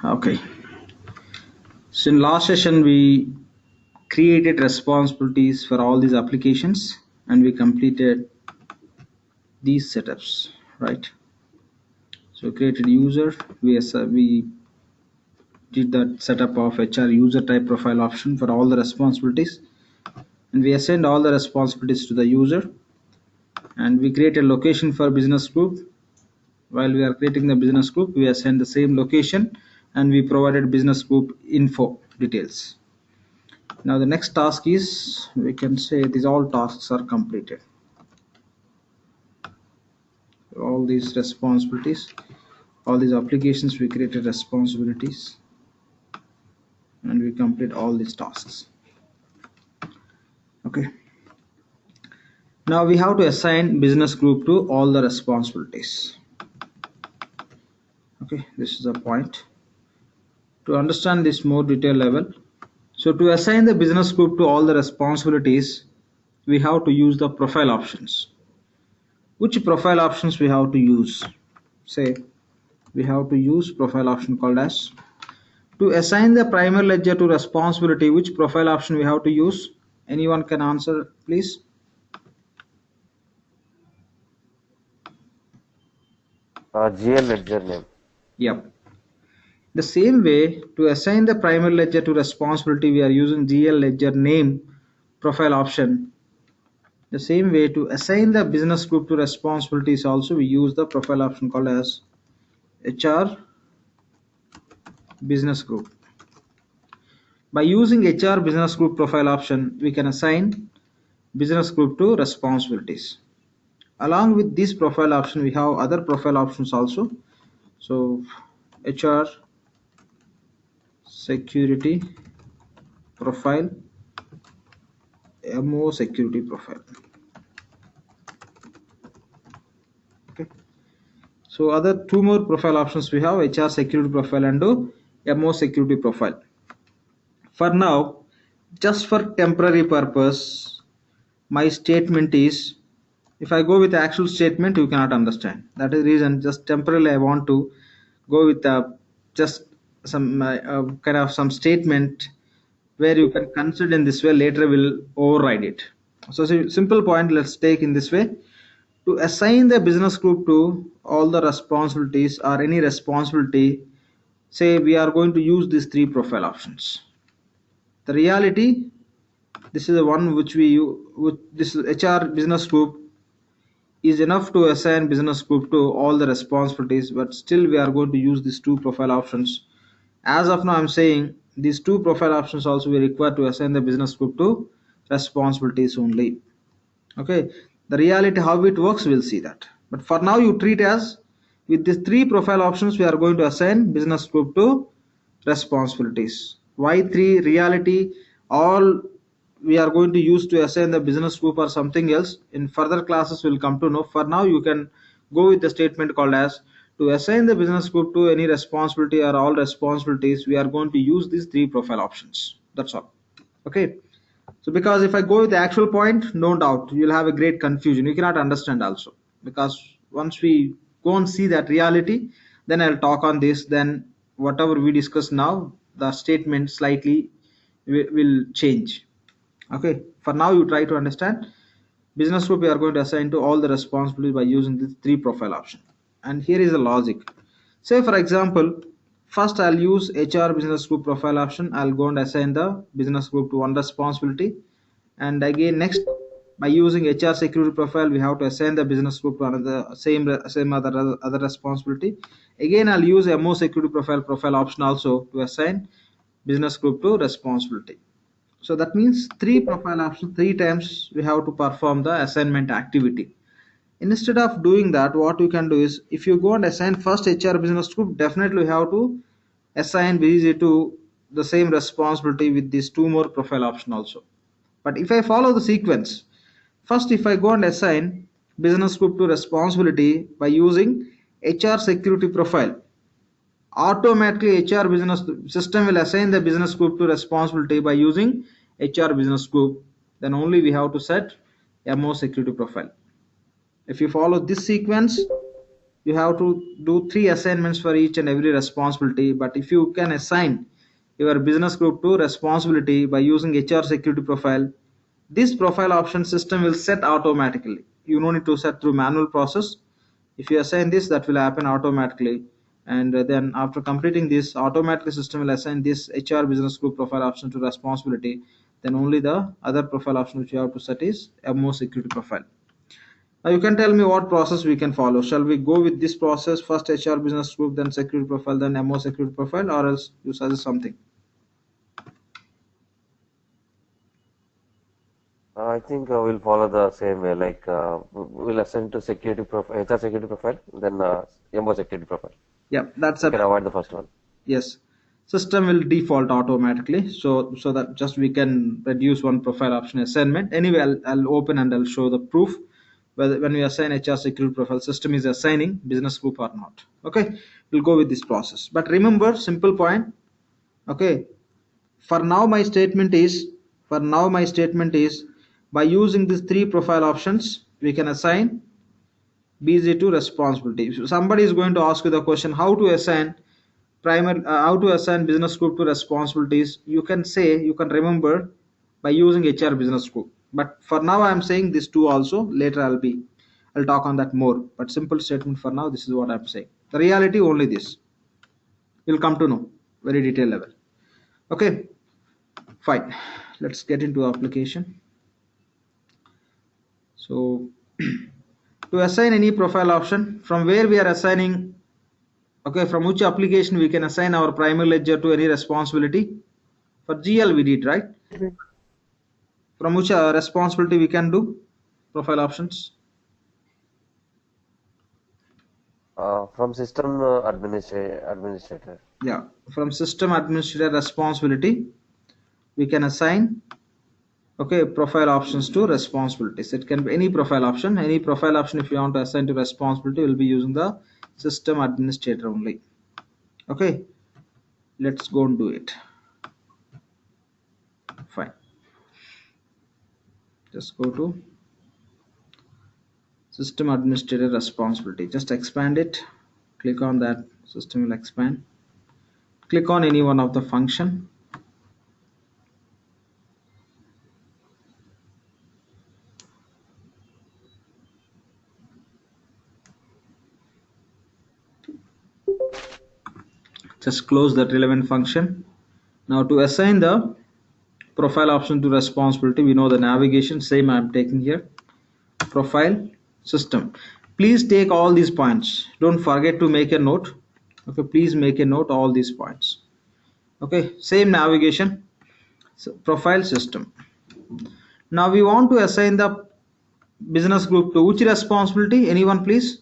Okay. So in last session we created responsibilities for all these applications and we completed these setups, right? So created user, we did that setup of HR user type profile option for all the responsibilities, and we assigned all the responsibilities to the user, and we create a location for business group. While we are creating the business group, we assign the same location and we provided business group info details. Now the next task is, we can say these all tasks are completed. All these responsibilities, all these applications, we created responsibilities and we complete all these tasks. Okay. Now we have to assign business group to all the responsibilities. Okay, this is the point. To understand this more detailed level, so to assign the business group to all the responsibilities, we have to use the profile options. Which profile options we have to use? Say we have to use profile option called as, to assign the primary ledger to responsibility, which profile option we have to use? Anyone can answer, please? GL ledger name. Yep. The same way, to assign the primary ledger to responsibility, we are using GL ledger name profile option. The same way, to assign the business group to responsibilities also, we use the profile option called as HR business group. By using HR business group profile option, we can assign business group to responsibilities. Along with this profile option, we have other profile options also. So HR security profile, MO security profile. Okay. So other two more profile options we have, HR security profile and MO security profile. For now, just for temporary purpose, my statement is, if I go with the actual statement, you cannot understand. That is the reason, just temporarily I want to go with just some kind of some statement where you can consider in this way, later will override it. So simple point, let's take in this way. To assign the business group to all the responsibilities or any responsibility, say we are going to use these three profile options. The reality, this is the one which we use, this HR business group is enough to assign business group to all the responsibilities, but still we are going to use these two profile options. As of now, I'm saying these two profile options also we require to assign the business group to responsibilities only. Okay, the reality how it works, we'll see that, but for now you treat as, with these three profile options we are going to assign business group to responsibilities. Why three? Reality, all we are going to use to assign the business group or something else, in further classes will come to know. For now you can go with the statement called as, to assign the business group to any responsibility or all responsibilities, we are going to use these three profile options. That's all. Okay. So because if I go with the actual point, no doubt you'll have a great confusion, you cannot understand also, because once we go and see that reality, then I'll talk on this, then whatever we discuss now, the statement slightly will change. Okay, for now you try to understand. Business group we are going to assign to all the responsibilities by using this three profile option, and here is the logic. Say for example, first I'll use HR business group profile option, I'll go and assign the business group to one responsibility, and again next, by using HR security profile, we have to assign the business group to another same other responsibility. Again I'll use MO security profile option also to assign business group to responsibility. So that means three profile options, three times we have to perform the assignment activity. Instead of doing that, what you can do is, if you go and assign first HR business group, definitely you have to assign BG to the same responsibility with these two more profile option also. But if I follow the sequence, first if I go and assign business group to responsibility by using HR security profile, automatically HR business system will assign the business group to responsibility by using HR business group. Then only we have to set MO security profile. If you follow this sequence, you have to do 3 assignments for each and every responsibility. But if you can assign your business group to responsibility by using HR security profile, this profile option system will set automatically. You don't need to set through manual process. If you assign this, that will happen automatically. And then after completing this, automatically system will assign this HR business group profile option to responsibility. Then only the other profile option which you have to set is MO security profile. Now you can tell me what process we can follow. Shall we go with this process, first HR business group, then security profile, then MO security profile, or else you suggest something? I think we'll follow the same way. Like we'll assign to security profile, HR security profile, then MO security profile. Yeah, that's We a can avoid the first one. yes. System will default automatically, so that just we can reduce one profile option assignment. Anyway, I'll open and I'll show the proof whether when we assign HR security profile, system is assigning business group or not. Okay, we'll go with this process. But remember, simple point. Okay, for now my statement is by using these three profile options we can assign BZ to responsibility. If somebody is going to ask you the question how to assign business group to responsibilities, you can say, you can remember by using HR business group. But for now I am saying this two also. Later I'll talk on that more, but simple statement for now, this is what I'm saying. The reality only this, you'll come to know very detailed level. Okay, fine, let's get into application. So to assign any profile option, from where we are assigning, okay, from which application we can assign our primary ledger to any responsibility? For GL we did, right? From which responsibility we can do profile options? From system administrator. Yeah, from system administrator responsibility we can assign, okay, profile options to responsibilities. It can be any profile option. Any profile option if you want to assign to responsibility will be using the system administrator only. Okay, let's go and do it. Fine, just go to system administrator responsibility, just expand it, click on that, system will expand, click on any one of the function, just close that relevant function. Now to assign the profile option to responsibility, we know the navigation, same I'm taking here, profile system. Please take all these points, don't forget to make a note. Okay, please make a note all these points. Okay, same navigation, so profile system. Now we want to assign the business group to which responsibility? Anyone please?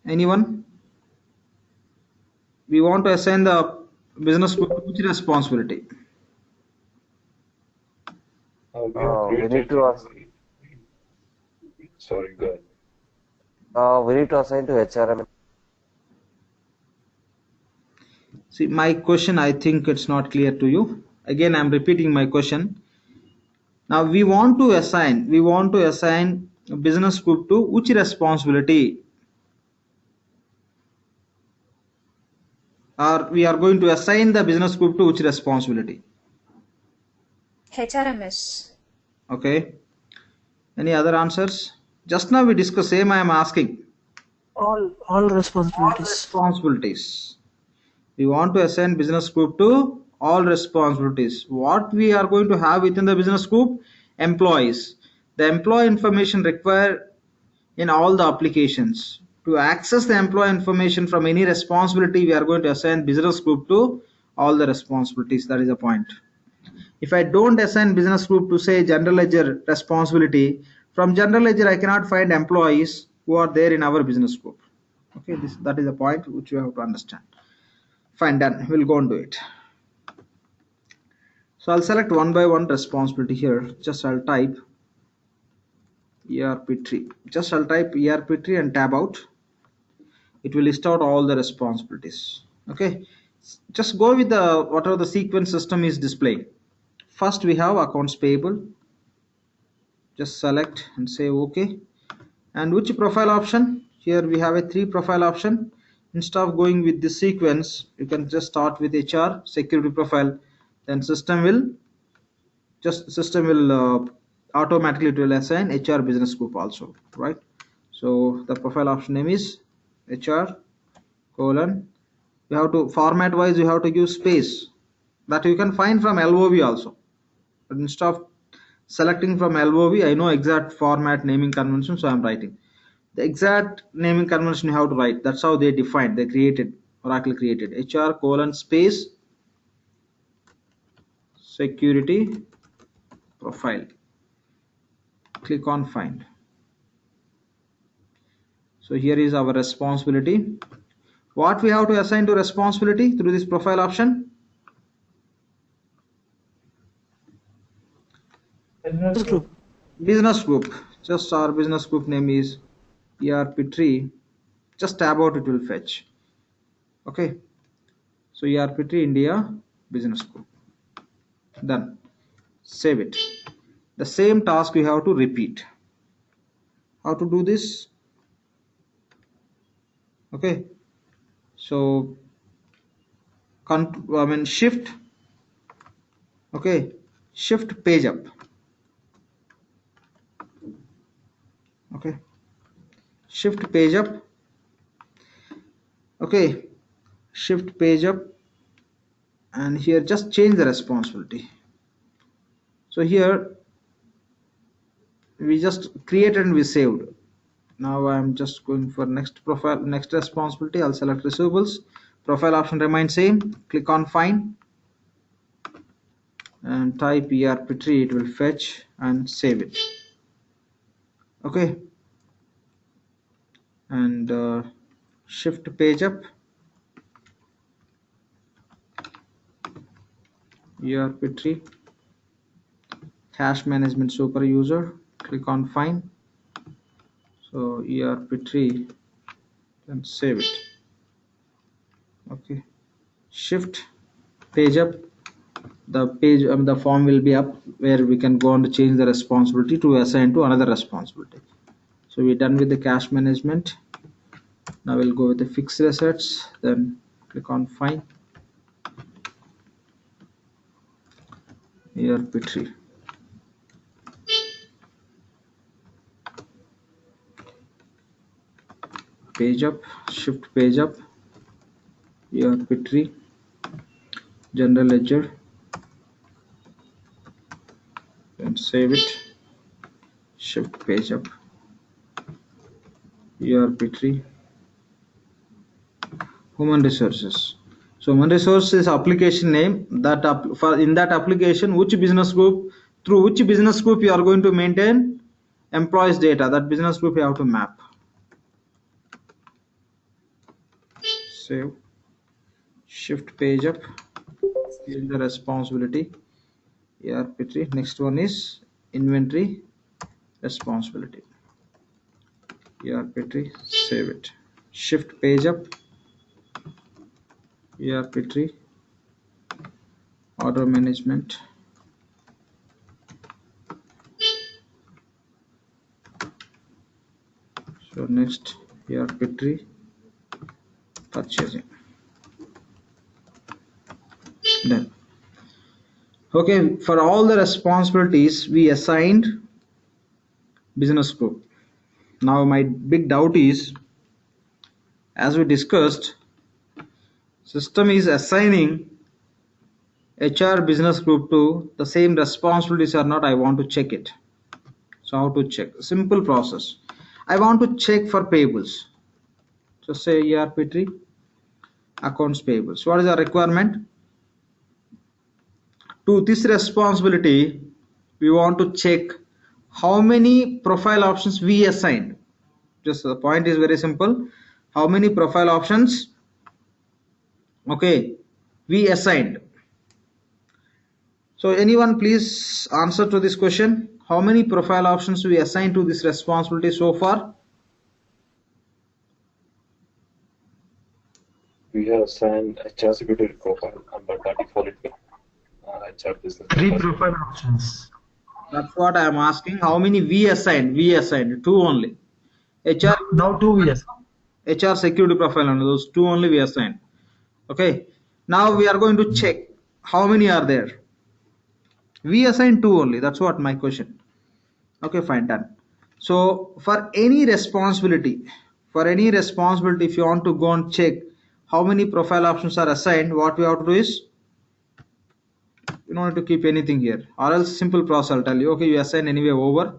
Anyone? We want to assign the business group to which responsibility? We have We need created. to Sorry, go ahead. we need to assign to HRM. See, my question, I think it's not clear to you. Again, I'm repeating my question. Now we want to assign a business group to which responsibility? Or we are going to assign the business group to which responsibility? HRMS. Okay. Any other answers? Just now we discussed, same I am asking. All responsibilities. Responsibilities. We want to assign business group to all responsibilities. What we are going to have within the business group? Employees. The employee information required in all the applications. To access the employee information from any responsibility, we are going to assign business group to all the responsibilities. That is the point. If I don't assign business group to say general ledger responsibility, from general ledger I cannot find employees who are there in our business group. Okay, that is the point which you have to understand. Fine, done. We'll go and do it. So I'll select one by one responsibility here. Just I'll type ERP3. Just I'll type ERP3 and tab out. It will list out all the responsibilities. Okay, just go with the whatever the sequence system is displaying. First we have accounts payable. Just select and say OK. And which profile option? Here we have a 3 profile option. Instead of going with the sequence, you can just start with HR security profile. Then system will automatically it will assign HR business group also, right? So the profile option name is HR colon. You have to format wise, you have to use space that you can find from LOV also. But instead of selecting from LOV, I know exact format naming convention, so I'm writing the exact naming convention you have to write. That's how they defined, they created, Oracle created HR colon space security profile. Click on find. So here is our responsibility. What we have to assign to responsibility through this profile option? Business This group. Business group. Just our business group name is ERP tree. Just tab out, it will fetch. Okay. So ERP tree India business group. Done. Save it. The same task we have to repeat. How to do this? Okay. So shift. Okay. Shift page up. Okay. Shift page up. Okay. Shift page up, and here just change the responsibility. So here we just created and we saved. Now I'm just going for next profile, next responsibility. I'll select receivables. Profile option remains same. Click on find and type ERP tree. It will fetch and save it. Okay. And shift page up. ERP tree. Cash management super user. Click on find. So ERP tree and save it. Okay. Shift page up. The page the form will be up where we can go on to change the responsibility to assign to another responsibility. So we're done with the cash management. Now we'll go with the fixed assets, then click on find ERP tree. Page up, shift page up, ERP tree, general ledger, and save it. Shift page up, ERP tree, human resources. So human resources application name that for in that application, which business group, through which business group you are going to maintain employees data, that business group you have to map. Save. Shift page up, change the responsibility, ERP tree. Next one is inventory responsibility, ERP tree, save it. Shift page up, ERP tree, order management, so next ERP tree, purchasing. Done. Okay, for all the responsibilities we assigned business group. Now my big doubt is, as we discussed, system is assigning HR business group to the same responsibilities or not. I want to check it. So how to check? Simple process. I want to check for payables. So say ERP tree, accounts payables. What is the requirement? To this responsibility, we want to check how many profile options we assigned. Just the point is very simple. How many profile options, okay, we assigned. So anyone please answer to this question. How many profile options we assigned to this responsibility so far? We have assigned HR security profile, and by default it will HR business Three profile. profile options. That's what I am asking. How many we assigned? We assigned two only. HR, Now two years. HR security profile and those two only we assigned. Okay. Now we are going to check how many are there. We assigned two only. That's what my question. Okay, fine, done. So for any responsibility, if you want to go and check how many profile options are assigned, what we have to do is you don't need to keep anything here, or else simple process. I'll tell you. Okay, you assign anyway over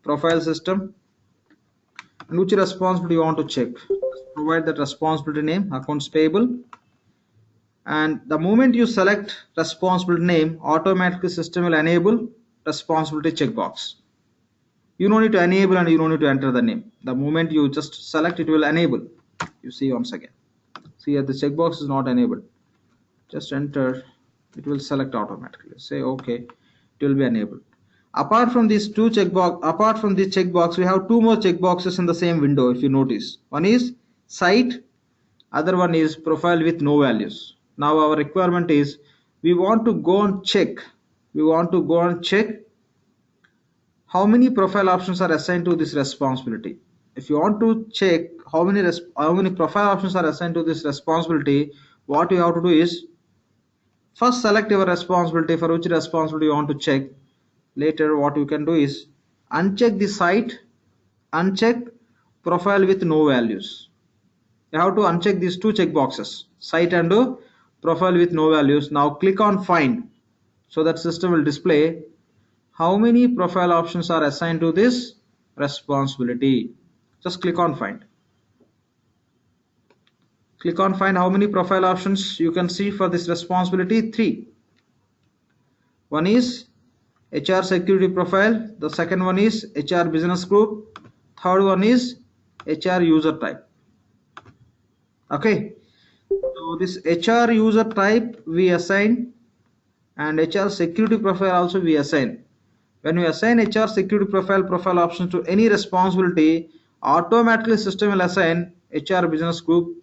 profile system, and which responsibility you want to check. Just provide that responsibility name, accounts payable, and the moment you select responsibility name, automatically system will enable responsibility checkbox. You don't need to enable and you don't need to enter the name. The moment you just select, it will enable. You see once again. See here the checkbox is not enabled. Just enter, it will select automatically. Say okay, it will be enabled. Apart from these apart from this checkbox, we have two more checkboxes in the same window. If you notice, one is site, other one is profile with no values. Now our requirement is we want to go and check. We want to go and check how many profile options are assigned to this responsibility. If you want to check how many profile options are assigned to this responsibility, what you have to do is first select your responsibility for which responsibility you want to check. Later what you can do is uncheck the site, uncheck profile with no values. You have to uncheck these two check boxes, site and profile with no values. Now click on find, so that system will display how many profile options are assigned to this responsibility. Just click on find. Click on find how many profile options you can see for this responsibility. Three. One is HR security profile, the second one is HR business group, third one is HR user type. Okay, so this HR user type we assign, and HR security profile also we assign. When we assign HR security profile options to any responsibility, automatically system will assign HR business group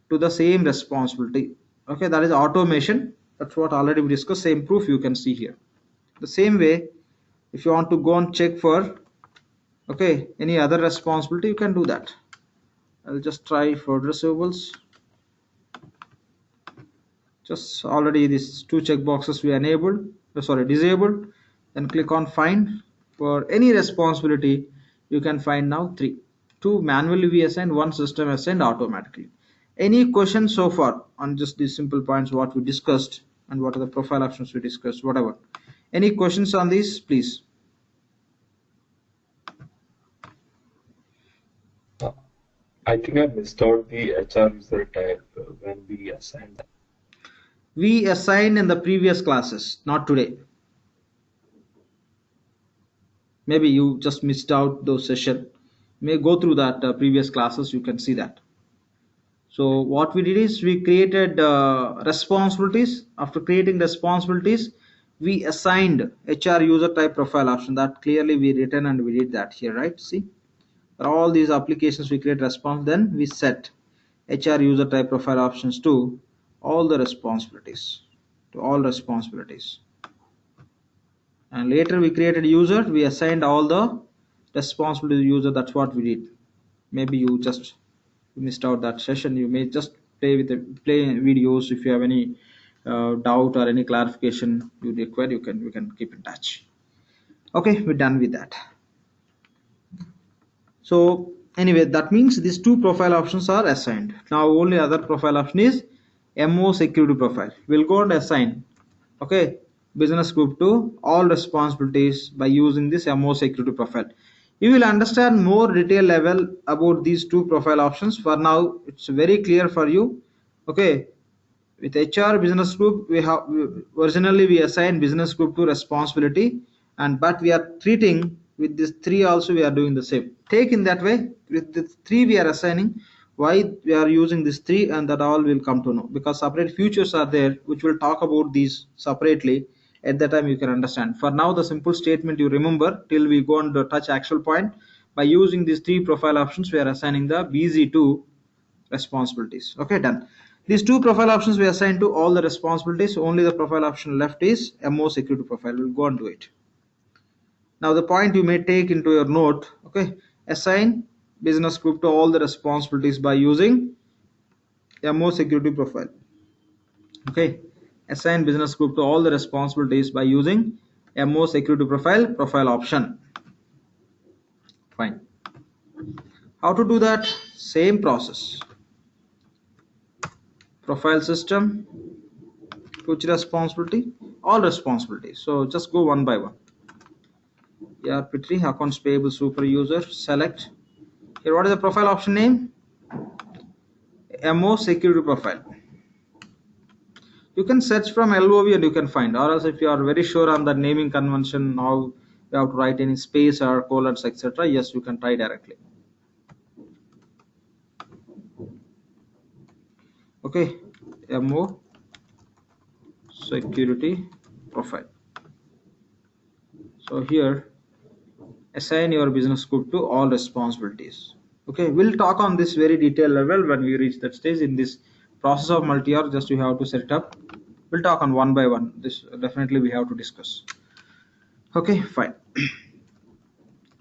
to the same responsibility. Okay, that is automation. That's what already we discussed. Same proof you can see here. The same way, if you want to go and check for any other responsibility, you can do that. I'll just try for receivables. Just already these two check boxes we disabled. Then click on find. For any responsibility you can find now three. Two manually we assigned, one system assigned automatically. Any questions so far on just these simple points what we discussed and what are the profile options we discussed, whatever? Any questions on these, please? I think I missed out the HR user type when we assigned that. We assigned in the previous classes, not today. Maybe you just missed out those session. May go through that previous classes, you can see that. So what we did is we created responsibilities. After creating responsibilities, we assigned HR user type profile option. That clearly we written and we did that here, right? See, for all these applications we create response, then we set HR user type profile options to all the responsibilities, and later we created user, we assigned all the responsibility to the user. That's what we did. Maybe you just missed out that session. You may just play videos. If you have any doubt or any clarification you require, we can keep in touch. Okay, we're done with that. So anyway, that means these two profile options are assigned. Now only other profile option is MO security profile. We'll go and assign business group to all responsibilities by using this MO security profile. You will understand more detail level about these two profile options. For now it's very clear for you. Okay, with HR business group originally we assign business group to responsibility, and but we are treating with this three also we are doing the same. Take in that way, with the three we are assigning, why we are using this three, and that all will come to know, because separate features are there which will talk about these separately. At that time you can understand. For now the simple statement you remember till we go and touch actual point. By using these three profile options we are assigning the BZ2 responsibilities. Okay, done. These two profile options we assign to all the responsibilities. Only the profile option left is MO security profile. We'll go on to it. Now the point you may take into your note, okay, assign business group to all the responsibilities by using MO security profile. Okay, assign business group to all the responsibilities by using MO security profile option. Fine. How to do that? Same process. Profile system, which responsibility? All responsibilities. So just go one by one. ERP3 accounts payable super user, select. Here what is the profile option name? MO security profile. You can search from LOV and you can find, or else if you are very sure on the naming convention, how you have to write any space or colons, etc., yes, you can try directly. Okay, MO security profile. So here assign your business group to all responsibilities. Okay, we'll talk on this very detailed level when we reach that stage. In this process of multi-org, just you have to set it up. We'll talk on one by one. This definitely we have to discuss. Okay, fine.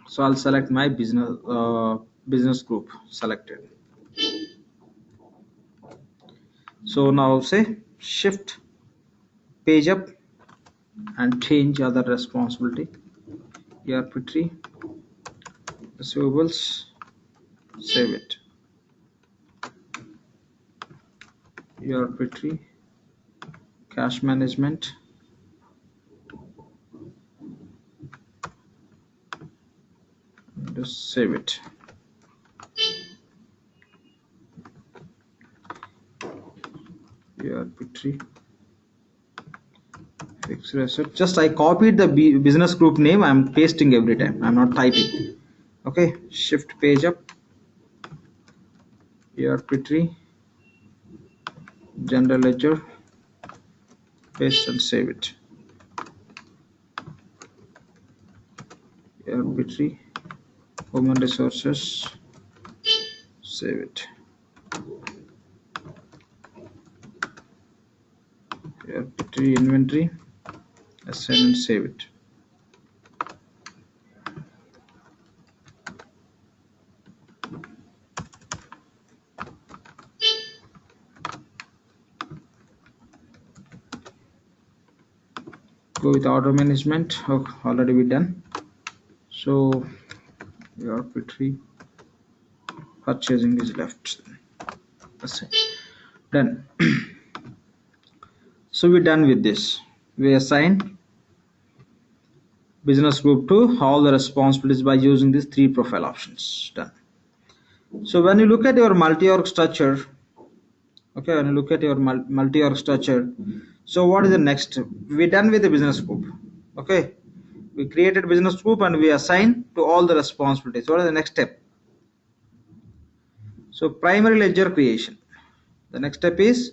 So I'll select my business group selected. So now say shift page up and change other responsibility. ERP3 receivables, save it. ERP3 cash management, just save it. ERP3 fixed asset. Just I copied the business group name. I'm pasting every time. I'm not typing. Okay, shift page up. ERP3 general ledger, paste and save it. ERP3 human resources, save it. ERP3 inventory, assign and save it. Go with order management. Oh, already we done. So ERP3 purchasing is left. Done. So we're done with this. We assign business group to all the responsibilities by using these three profile options. Done. So when you look at your multi-org structure, okay, when you look at your multi-org structure, so what is the next? We're done with the business group. Okay, we created business group and we assign to all the responsibilities. What is the next step? So primary ledger creation. The next step is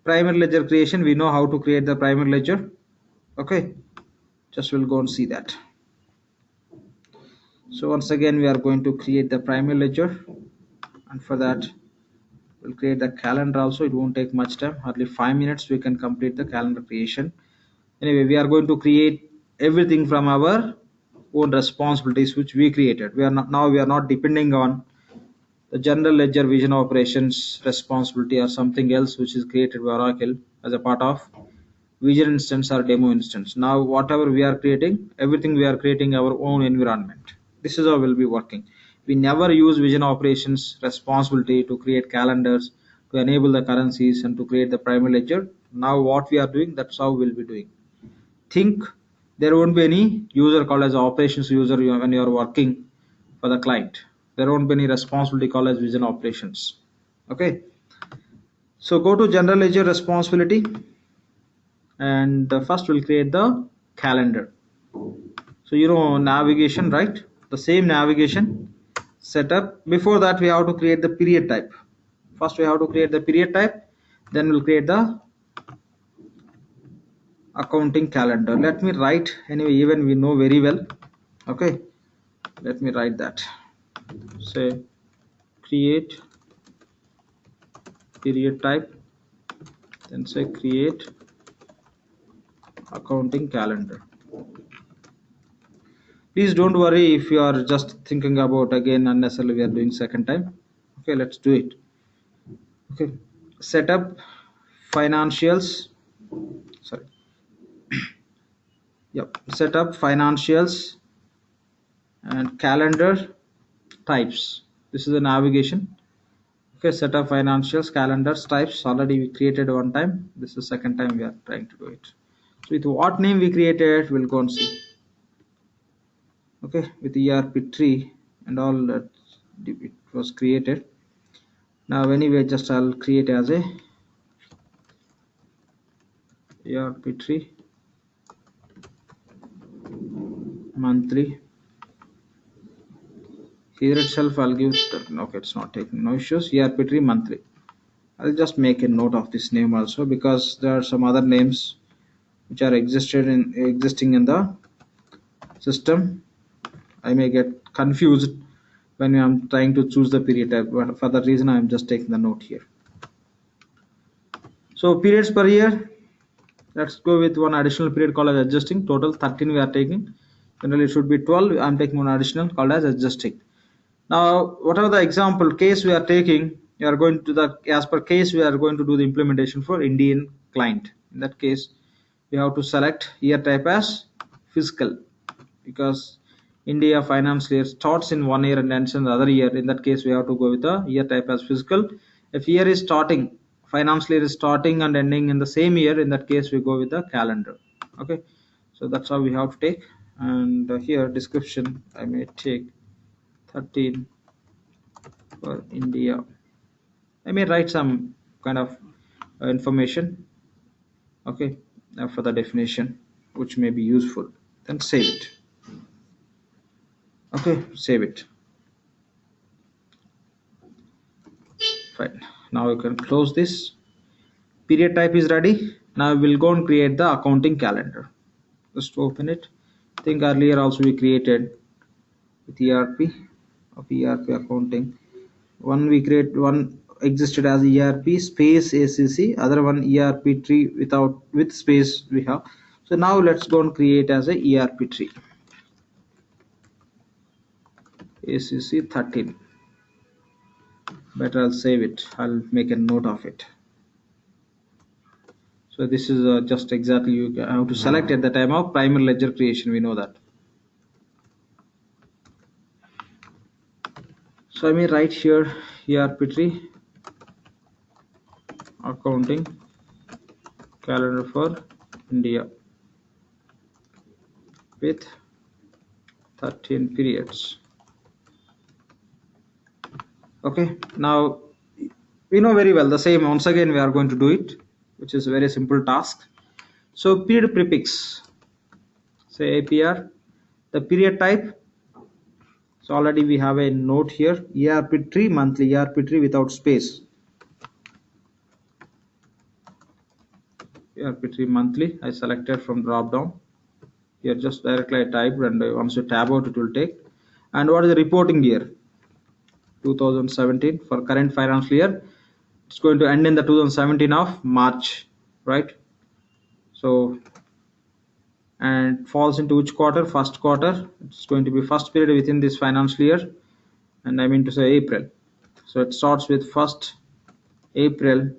primary ledger creation. We know how to create the primary ledger. Okay, just we'll go and see that. So once again we are going to create the primary ledger, and for that we'll create the calendar also. It won't take much time, hardly 5 minutes we can complete the calendar creation. Anyway, we are going to create everything from our own responsibilities which we created. We are not depending on the general ledger vision operations responsibility or something else which is created by Oracle as a part of vision instance or demo instance. Now whatever we are creating, everything we are creating our own environment. This is how we'll be working. We never use vision operations responsibility to create calendars, to enable the currencies and to create the primary ledger. Now what we are doing, that's how we'll be doing. Think there won't be any user called as operations user when you are working for the client. There won't be any responsibility called as vision operations. Okay, so go to general ledger responsibility, and first we'll create the calendar. So navigation, right? The same navigation setup. Before that we have to create the period type. First we have to create the period type, then we'll create the accounting calendar. Let me write, anyway, even we know very well. Okay, let me write that. Say create period type then say create accounting calendar. Please don't worry if you are just thinking about again unnecessarily we are doing second time. Okay, let's do it. Okay, setup financials. Sorry. Yep, setup financials and calendar types. This is the navigation. Okay, setup financials, calendars, types. Already we created one time. This is the second time we are trying to do it. So with what name we created, we'll go and see. Okay, with ERP tree and all that it was created. Now anyway, just I'll create as a ERP tree monthly. Here itself I'll give okay, it's not taking no issues. ERP tree monthly. I'll just make a note of this name also because there are some other names which are existing in the system. I may get confused when I'm trying to choose the period type, but for that reason I'm just taking the note here. So periods per year, let's go with one additional period called as adjusting. Total 13 we are taking. Generally it should be 12. I'm taking one additional called as adjusting. Now whatever the example case we are taking, we are going to the as per case we are going to do the implementation for Indian client. In that case we have to select year type as fiscal because India financial year starts in one year and ends in the other year. In that case we have to go with the year type as fiscal. If year is starting, financial year is starting and ending in the same year, in that case we go with the calendar. Okay, so that's how we have to take. And here description I may take 13 for India. I may write some kind of information, okay, for the definition, which may be useful. Then save it. Okay, save it. Fine. Now you can close this. Period type is ready. Now we'll go and create the accounting calendar. Just open it. I think earlier also we created with ERP of ERP accounting. One we create one existed as ERP space ACC, other one ERP tree with space we have. So now let's go and create as a ERP tree. ACC 13. Better I'll save it. I'll make a note of it. So this is just exactly you have to select at the time of primary ledger creation. We know that. So I may write here ERP tree accounting calendar for India with 13 periods. Okay, now we know very well the same. Once again we are going to do it, which is a very simple task. So period prefix, say APR, the period type. So already we have a note here, ERP tree monthly, ERP tree without space. ERP tree monthly, I selected from drop down. Here just directly I typed, and once you tab out it will take. And what is the reporting year? 2017 for current financial year. It's going to end in the 2017 of March, right? So and falls into which quarter? First quarter. It's going to be first period within this financial year, and I mean to say April. So it starts with 1st April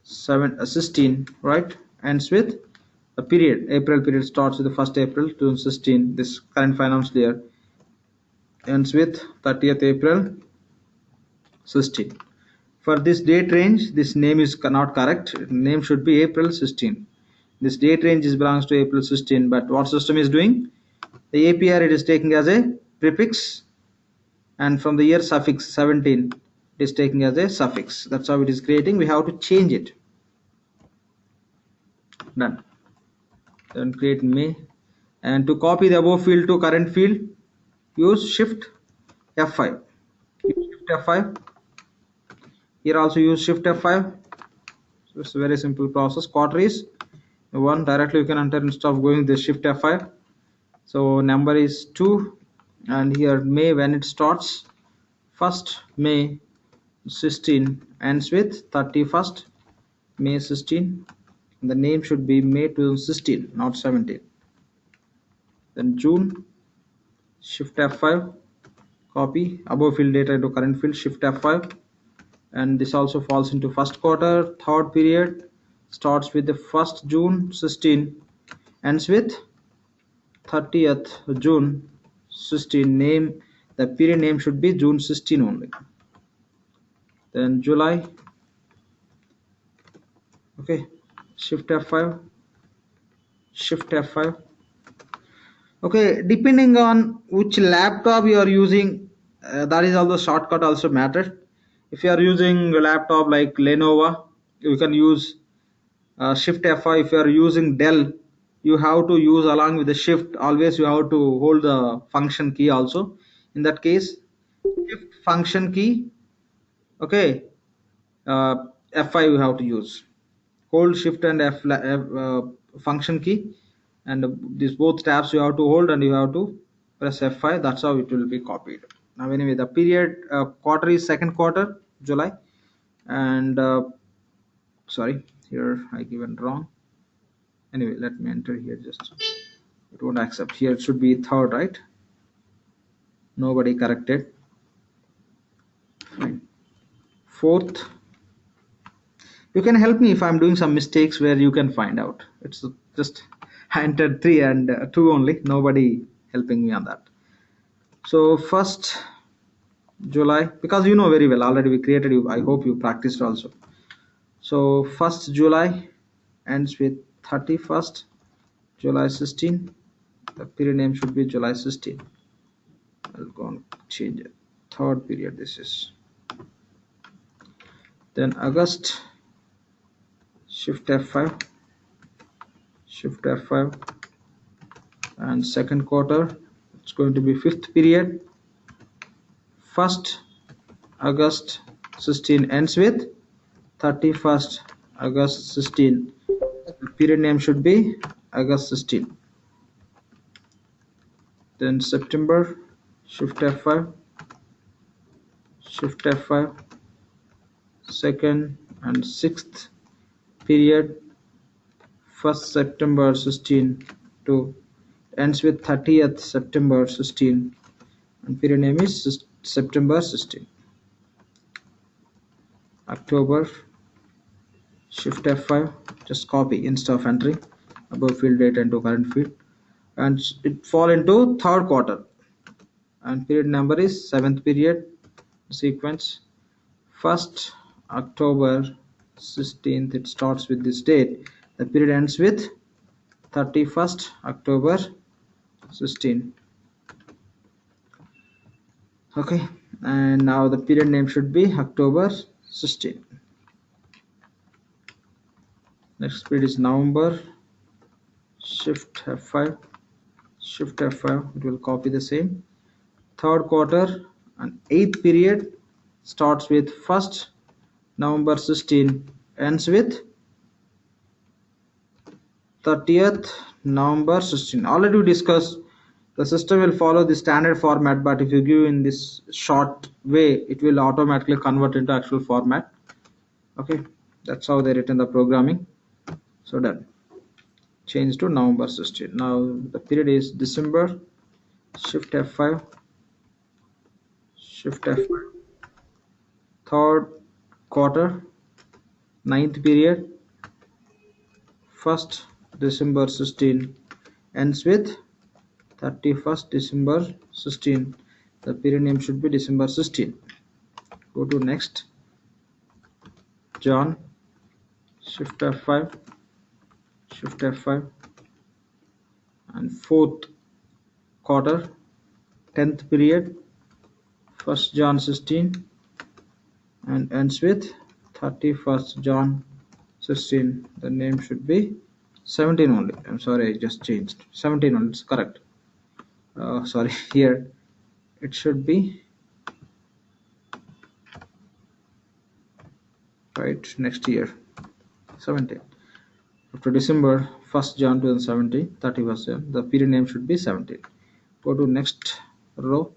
16, right? Ends with a period. April period starts with the 1st April 2016. This current financial year ends with 30th April 16. For this date range, this name is not correct. Name should be April 16. This date range belongs to April 16, but what system is doing? The APR it is taking as a prefix, and from the year suffix 17 it is taking as a suffix. That's how it is creating. We have to change it. Done. Then create May, and to copy the above field to current field, use Shift F5. Use Shift F5. Here also use Shift F5. So it's a very simple process. Quarter is 1. Directly you can enter instead of going the Shift F5. So number is 2, and here May when it starts 1st May 16 ends with 31st May 16. The name should be May 2016, not 17. Then June, shift F5, copy above field data into current field, shift F5, and this also falls into first quarter. Third period starts with the 1st June 16, ends with 30th June 16. Name, the period name should be June 16 only. Then July, okay, shift F5, shift F5. Okay, depending on which laptop you are using, that is also shortcut also matter. If you are using a laptop like Lenovo, you can use shift F5. If you are using Dell, you have to use along with the shift, always you have to hold the function key also. In that case, shift function key, okay, F5 you have to use. Hold shift and function key, and these both tabs you have to hold and you have to press F5. That's how it will be copied. Now anyway, the period quarter is second quarter, July, and sorry, here I given wrong. Anyway, let me enter here. Just it won't accept. Here it should be third, right? Nobody corrected. Fine. Fourth. You can help me if I'm doing some mistakes where you can find out. It's just I entered 3 and 2 only. Nobody helping me on that. So first July, because you know very well already we created you. I hope you practiced also. So 1st July ends with 31st July 16. The period name should be July 16. I'll go and change it. Third period this is. Then August, shift F5, shift F5, and second quarter it's going to be 5th period. 1st August 16 ends with 31st August 16. The period name should be August 16. Then September, shift F5, shift F5, 2nd and 6th period, 1st September 16 to ends with 30th September 16, and period name is September 16. October, shift F5, just copy instead of entering above field data into current field, and it fall into third quarter, and period number is 7th period sequence. 1st October 16th, it starts with this date. The period ends with 31st October 16. Okay, and now the period name should be October 16. Next period is November, shift F5, shift F5, it will copy the same. Third quarter and 8th period starts with 1st November 16, ends with 30th November 16. Already we discussed the system will follow the standard format, but if you give in this short way, it will automatically convert into actual format. Okay, that's how they written the programming. So done. Change to November 16. Now the period is December, shift F5, shift F5, third quarter, 9th period, 1st December 16 ends with 31st December 16. The period name should be December 16. Go to next, John, shift F5, shift F5, and fourth quarter, 10th period, 1st John 16, and ends with 31st John 16. The name should be 17 only. I'm sorry, I just changed 17 only. It's correct. Sorry, here it should be right next year 17. After December, 1st Jan 2017, 31st Jan, the period name should be 17. Go to next row,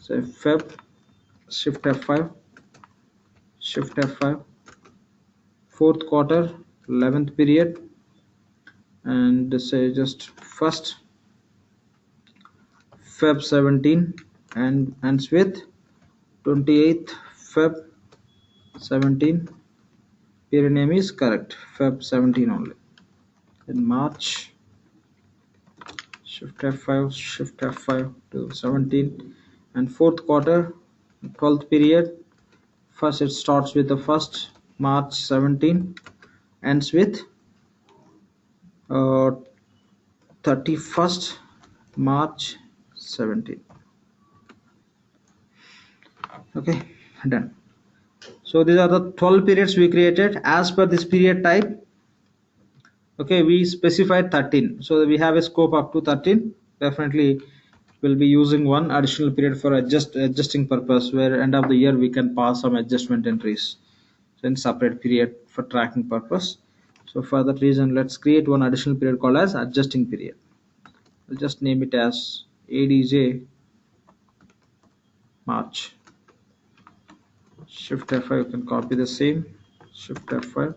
say Feb, shift F5, shift F5, fourth quarter 11th period, and say just first Feb 17 and ends with 28th Feb 17. Period name is correct, Feb 17 only. In March, shift F5 to 17, and fourth quarter 12th period. First it starts with the first March 17, ends with 31st March 17. Okay, done. So these are the 12 periods we created as per this period type. Okay, we specified 13, so we have a scope up to 13. Definitely we'll be using one additional period for adjusting purpose, where end of the year we can pass some adjustment entries in separate period for tracking purpose. So for that reason, let's create one additional period called as adjusting period. I'll just name it as ADJ March. Shift F5, you can copy the same, Shift F5.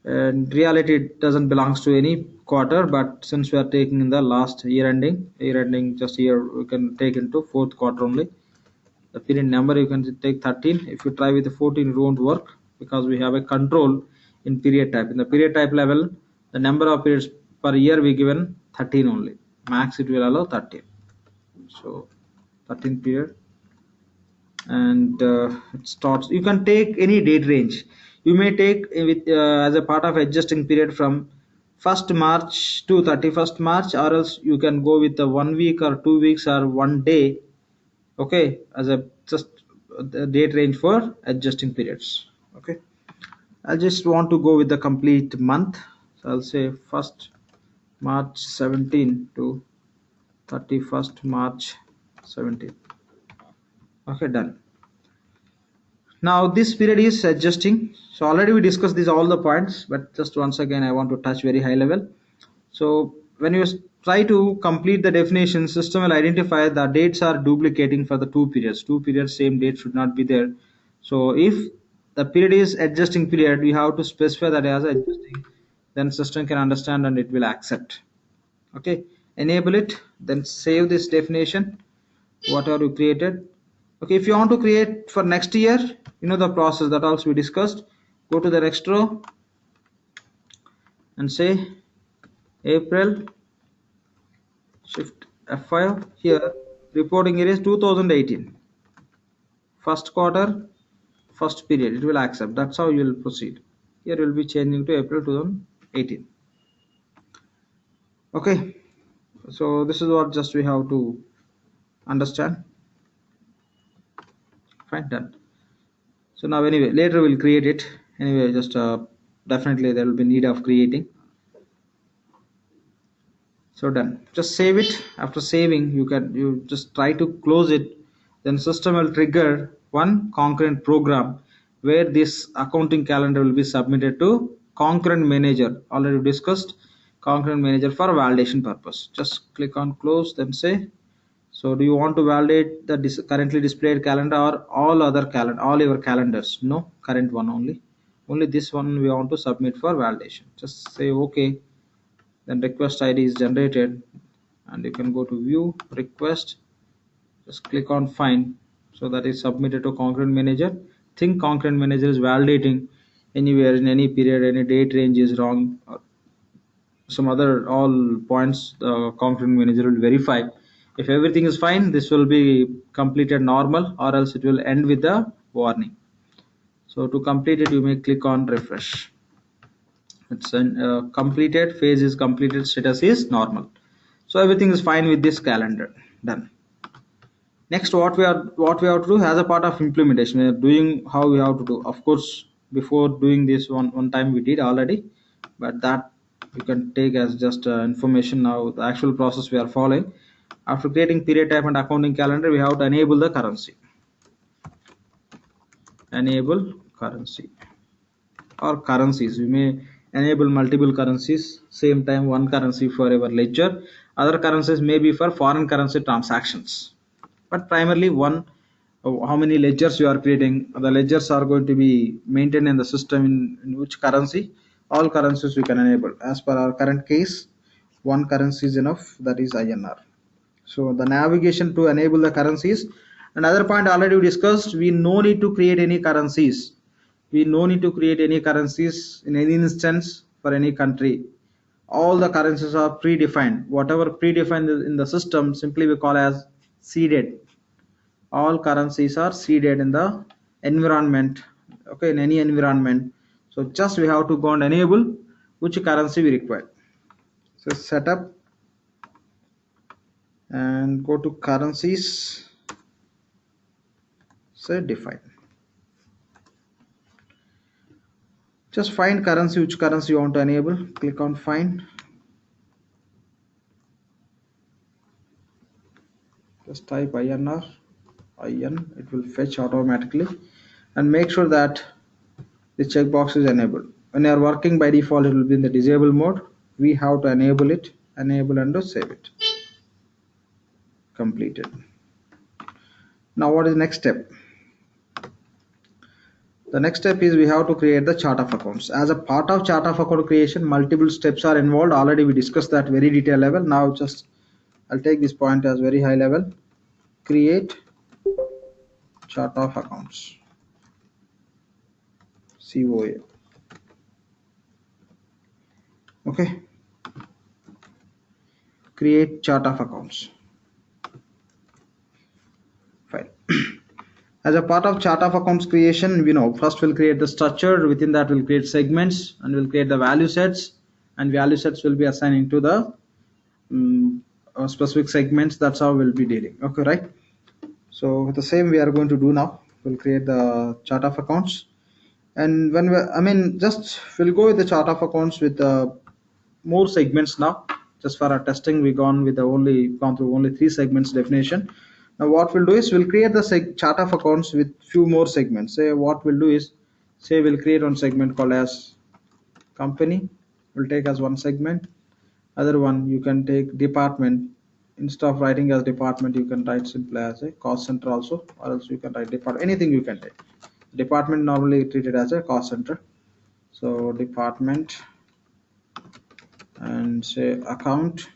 And reality it doesn't belongs to any quarter, but since we are taking in the last year ending just here, we can take into fourth quarter only. The period number you can take 13. If you try with the 14, it won't work, because we have a control in period type. In the period type level, the number of periods per year we given 13 only. Max it will allow 13. So 13 period, and it starts. You can take any date range. You may take with as a part of adjusting period from 1st March to 31st March, or else you can go with the 1 week or 2 weeks or 1 day. Okay, as a just the date range for adjusting periods. Okay, I just want to go with the complete month, so I'll say 1st March 17 to 31st March 17. Okay, done. Now this period is adjusting. So already we discussed these all the points, but just once again I want to touch very high level. So when you try to complete the definition, system will identify the dates are duplicating for the two periods, same date should not be there. So if the period is adjusting period, we have to specify that as adjusting, then system can understand and it will accept. Okay, enable it, then save this definition whatever you created. Okay, if you want to create for next year, you know the process that also we discussed. Go to the next row and say April, shift F5. Here reporting year is 2018, first quarter, first period, it will accept. That's how you will proceed. Here you will be changing to April 2018. Okay, so this is what just we have to understand. Fine, done. So now anyway, later we'll create it. Anyway, just definitely there will be need of creating. So done. Just save it. After saving, you just try to close it. Then system will trigger one concurrent program where this accounting calendar will be submitted to concurrent manager. Already discussed concurrent manager for validation purpose. Just click on close, then say. So do you want to validate the currently displayed calendar or all your calendars? No, current one only. Only this one we want to submit for validation. Just say okay. Then request ID is generated, and you can go to view request. Just click on find. So that is submitted to concurrent manager. Think concurrent manager is validating anywhere in any period, any date range is wrong, or some other all points the concurrent manager will verify. If everything is fine, this will be completed normal, or else it will end with the warning. So to complete it, you may click on refresh. It's completed, phase is completed, status is normal. So everything is fine with this calendar. Done. Next, what we have to do as a part of implementation, we are doing how we have to do. Of course, before doing this one time we did already, but that you can take as just information. Now the actual process we are following. After creating period type and accounting calendar, we have to enable the currency. Enable currency or currencies. We may enable multiple currencies, same time one currency for our ledger. Other currencies may be for foreign currency transactions, but primarily one how many ledgers you are creating. The ledgers are going to be maintained in the system in which currency. All currencies we can enable. As per our current case, one currency is enough, that is INR. So the navigation to enable the currencies. Another point already we discussed, we no need to create any currencies. We no need to create any currencies in any instance for any country. All the currencies are predefined. Whatever predefined in the system, simply we call as seeded. All currencies are seeded in the environment, okay, in any environment. So just we have to go and enable which currency we require. So setup and go to currencies, say define. Just find currency, which currency you want to enable. Click on find. Just type INR, IN, it will fetch automatically, and make sure that the checkbox is enabled. When you are working, by default it will be in the disable mode. We have to enable it, enable and save it. Completed. Now what is the next step? The next step is we have to create the chart of accounts. As a part of chart of account creation, multiple steps are involved. Already we discussed that very detailed level. Now just I'll take this point as very high level. Create chart of accounts, COA. Okay, create chart of accounts file. As a part of chart of accounts creation, first we'll create the structure. Within that we'll create segments and we'll create the value sets, and value sets will be assigning to the specific segments. That's how we'll be dealing. Okay, right? So the same we are going to do now. We'll create the chart of accounts, and when we'll go with the chart of accounts with more segments now. Just for our testing, we gone through only 3 segments definition. Now what we'll do is we'll create the chart of accounts with few more segments. Say what we'll do is, say we'll create one segment called as company. We'll take as one segment. Other one you can take department. Instead of writing as department, you can write simply as a cost center also, or else you can write department. Anything you can take. Department normally treated as a cost center. So department, and say account.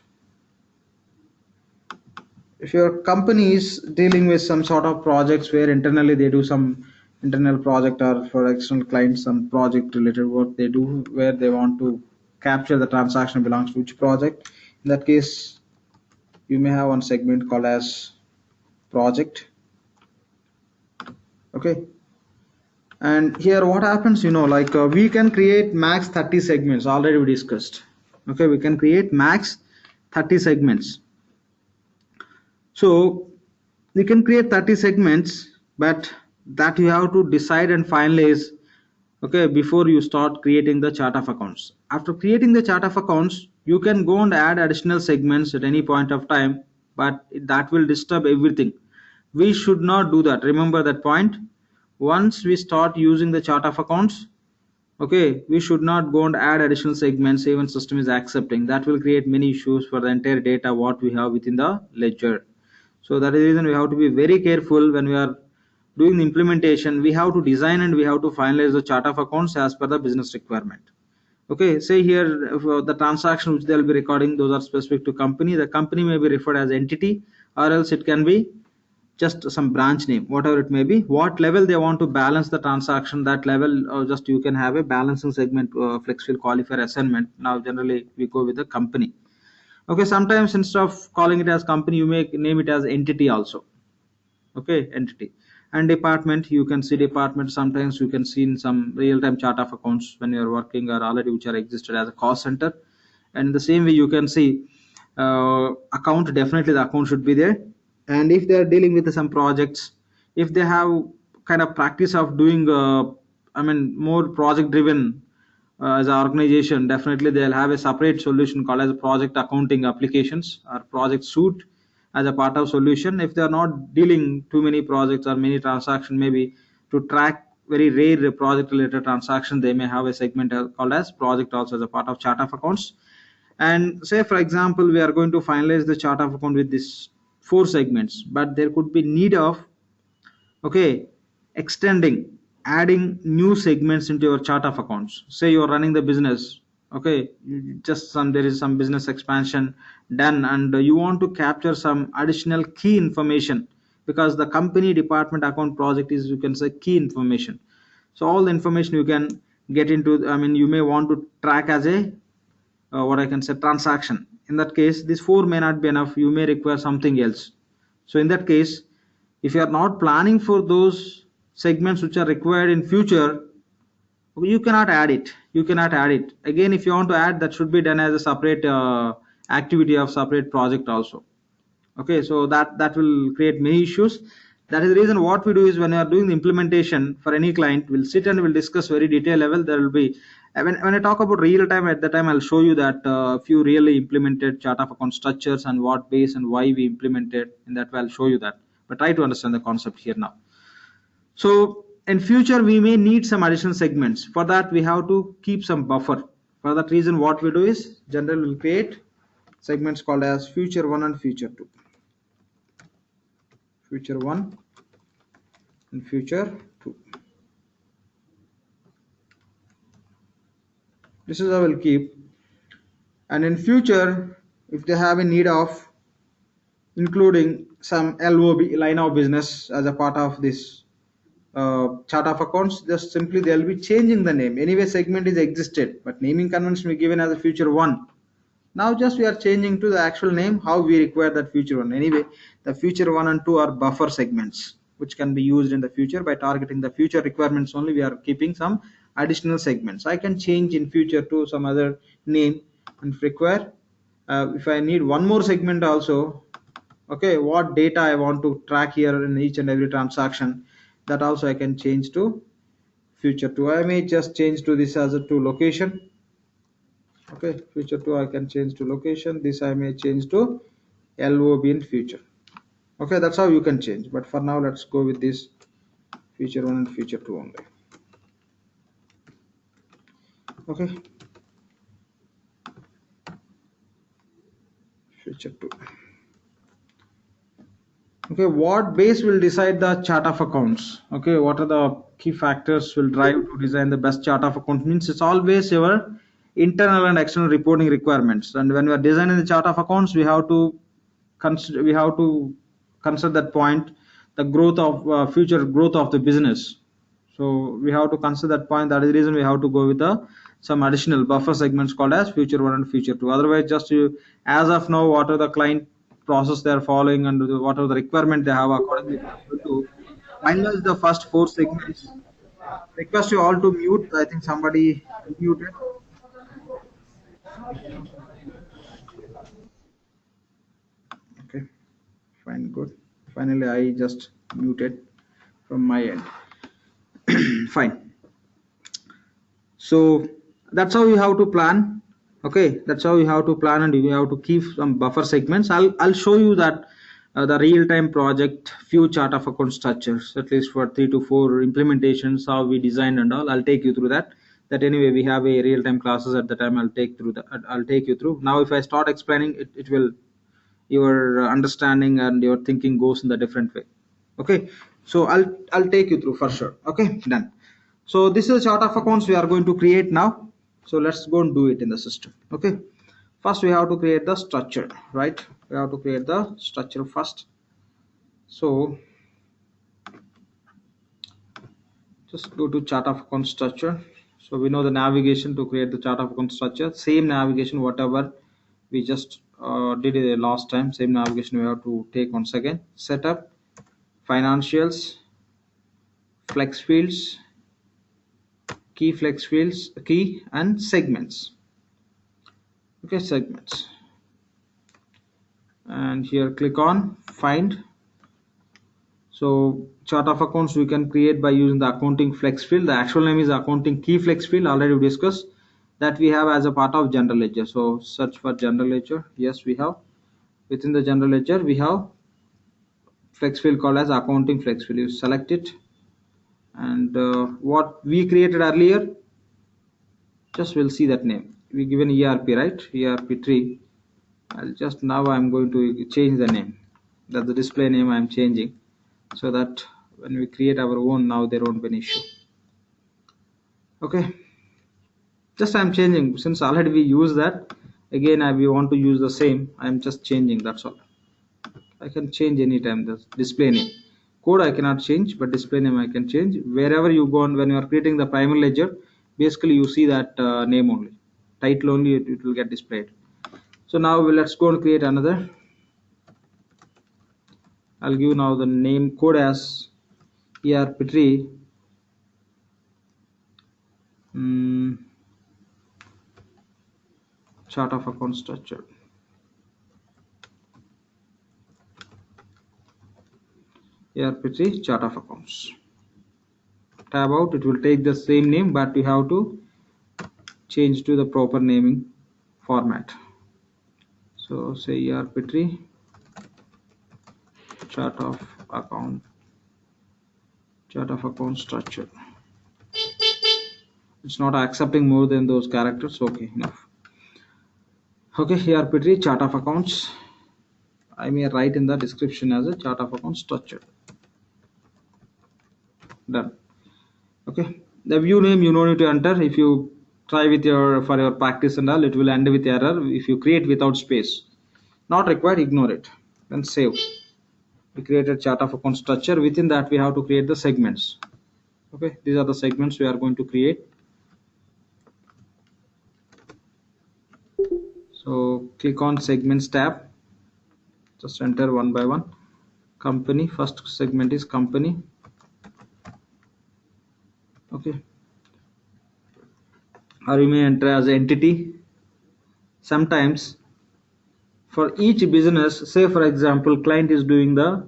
If your company is dealing with some sort of projects where internally they do some internal project, or for external clients some project related work they do where they want to capture the transaction belongs to which project, in that case you may have one segment called as project. Okay, and here what happens, we can create max 30 segments. Already we discussed. Okay, we can create max 30 segments. So you can create 30 segments, but that you have to decide and finalize, okay, before you start creating the chart of accounts. After creating the chart of accounts, you can go and add additional segments at any point of time, but that will disturb everything. We should not do that. Remember that point. Once we start using the chart of accounts, okay, we should not go and add additional segments even system is accepting. That will create many issues for the entire data what we have within the ledger. So that is the reason we have to be very careful when we are doing the implementation. We have to design and we have to finalize the chart of accounts as per the business requirement. Okay, say here for the transaction which they will be recording, those are specific to company. The company may be referred as entity, or else it can be just some branch name, whatever it may be. What level they want to balance the transaction, that level, or just you can have a balancing segment, flexible qualifier assignment. Now generally we go with the company. Okay, sometimes instead of calling it as company, you may name it as entity also. Okay, entity. And department, you can see department. Sometimes you can see in some real-time chart of accounts when you're working, or already which are existed as a cost center. And in the same way you can see account. Definitely the account should be there. And if they are dealing with some projects, if they have kind of practice of doing more project driven, as an organization, definitely they'll have a separate solution called as project accounting applications or project suite as a part of solution. If they are not dealing too many projects or many transactions, maybe to track very rare project related transaction, they may have a segment called as project also as a part of chart of accounts. And say for example we are going to finalize the chart of account with these 4 segments, but there could be need of Okay, extending, adding new segments into your chart of accounts. Say you're running the business. Okay, just there is some business expansion done, and you want to capture some additional key information, because the company department account project is, you can say, key information. So all the information you can get into, I mean, you may want to track as a what I can say, transaction. In that case, this four may not be enough. You may require something else. So in that case, if you are not planning for those segments which are required in future, you cannot add it. You cannot add it again. If you want to add, that should be done as a separate activity of separate project also. Okay, so that will create many issues. That is the reason what we do is, when we are doing the implementation for any client, we'll sit and we'll discuss very detailed level. There will be, when I talk about real time, at the time I'll show you that if you really implemented chart of account structures and what base and why we implemented, in that way I'll show you that. But try to understand the concept here now. So in future we may need some additional segments. For that we have to keep some buffer. For that reason what we do is, general will create segments called as future 1 and future 2. Future 1 and future 2. This is how we'll keep. And in future, if they have a need of including some LOB, line of business, as a part of this chart of accounts, just simply they'll be changing the name. Anyway, segment is existed, but naming convention we given as a future 1. Now just we are changing to the actual name how we require that future 1. Anyway, the future 1 and 2 are buffer segments which can be used in the future. By targeting the future requirements only, we are keeping some additional segments. I can change in future to some other name, and if require, if I need one more segment also, okay, what data I want to track here in each and every transaction, that also I can change to future 2. I may just change to this as a to location. Okay, future 2 I can change to location. This I may change to LOB in future. Okay, that's how you can change. But for now, let's go with this future 1 and future 2 only. Okay, future 2. Okay, what base will decide the chart of accounts? Okay, what are the key factors will drive to design the best chart of account? Means it's always your internal and external reporting requirements. And when we are designing the chart of accounts, we have to consider that point, the growth of future growth of the business. So we have to consider that point. That is the reason we have to go with some additional buffer segments called as future 1 and future 2. Otherwise, just as of now, what are the client process they are following and what are the requirement they have, accordingly to finalize the first 4 segments. Request you all to mute. I think somebody muted. Okay, fine, good. Finally, I just muted from my end. Fine. So that's how you have to plan. Okay, that's how you have to plan, and you have to keep some buffer segments. I'll show you that the real-time project few chart of account structures, at least for 3 to 4 implementations, how we designed and all. I'll take you through that. That anyway, we have a real-time classes at the time. I'll take you through. Now if I start explaining it, it will, your understanding and your thinking goes in the different way. Okay, so I'll take you through for sure. Okay, done. So this is a chart of accounts we are going to create now. So let's go and do it in the system. Okay, first we have to create the structure, right? We have to create the structure first. So just go to chart of account structure. So we know the navigation to create the chart of account structure. Same navigation whatever we just did it last time. Same navigation we have to take once again. Setup, financials, flex fields, key flex fields, key and segments. Okay, segments. And here click on find. So chart of accounts we can create by using the accounting flex field. The actual name is accounting key flex field. Already we discussed that we have as a part of general ledger. So search for general ledger. Yes, we have. Within the general ledger we have flex field called as accounting flex field. You select it, and what we created earlier, just we'll see that name. We given ERP, right? ERP tree. I'll just now I'm going to change the name. That's the display name I'm changing, so that when we create our own, now there won't be an issue. Okay, just I'm changing since already we use that. Again, we want to use the same. I'm just changing, that's all. I can change anytime the display name. Code I cannot change, but display name I can change. Wherever you go on, when you are creating the primary ledger, basically you see that name only. Title only, it will get displayed. So now let's go and create another. I'll give now the name code as ERP tree. Chart of account structure. ERP tree chart of accounts. Tab out, it will take the same name, but you have to change to the proper naming format. So say ERP tree chart of account structure. It's not accepting more than those characters. Okay, enough. Okay, ERP tree chart of accounts. I may write in the description as a chart of account structure. Done. Okay, the view name you don't need to enter. If you try with your for your practice and all, it will end with error if you create without space. Not required, ignore it. Then save. We created chart of account structure. Within that we have to create the segments. Okay, these are the segments we are going to create. So click on segments tab, just enter one by one. Company, first segment is company. Okay, or you may enter as entity. Sometimes for each business, say for example client is doing the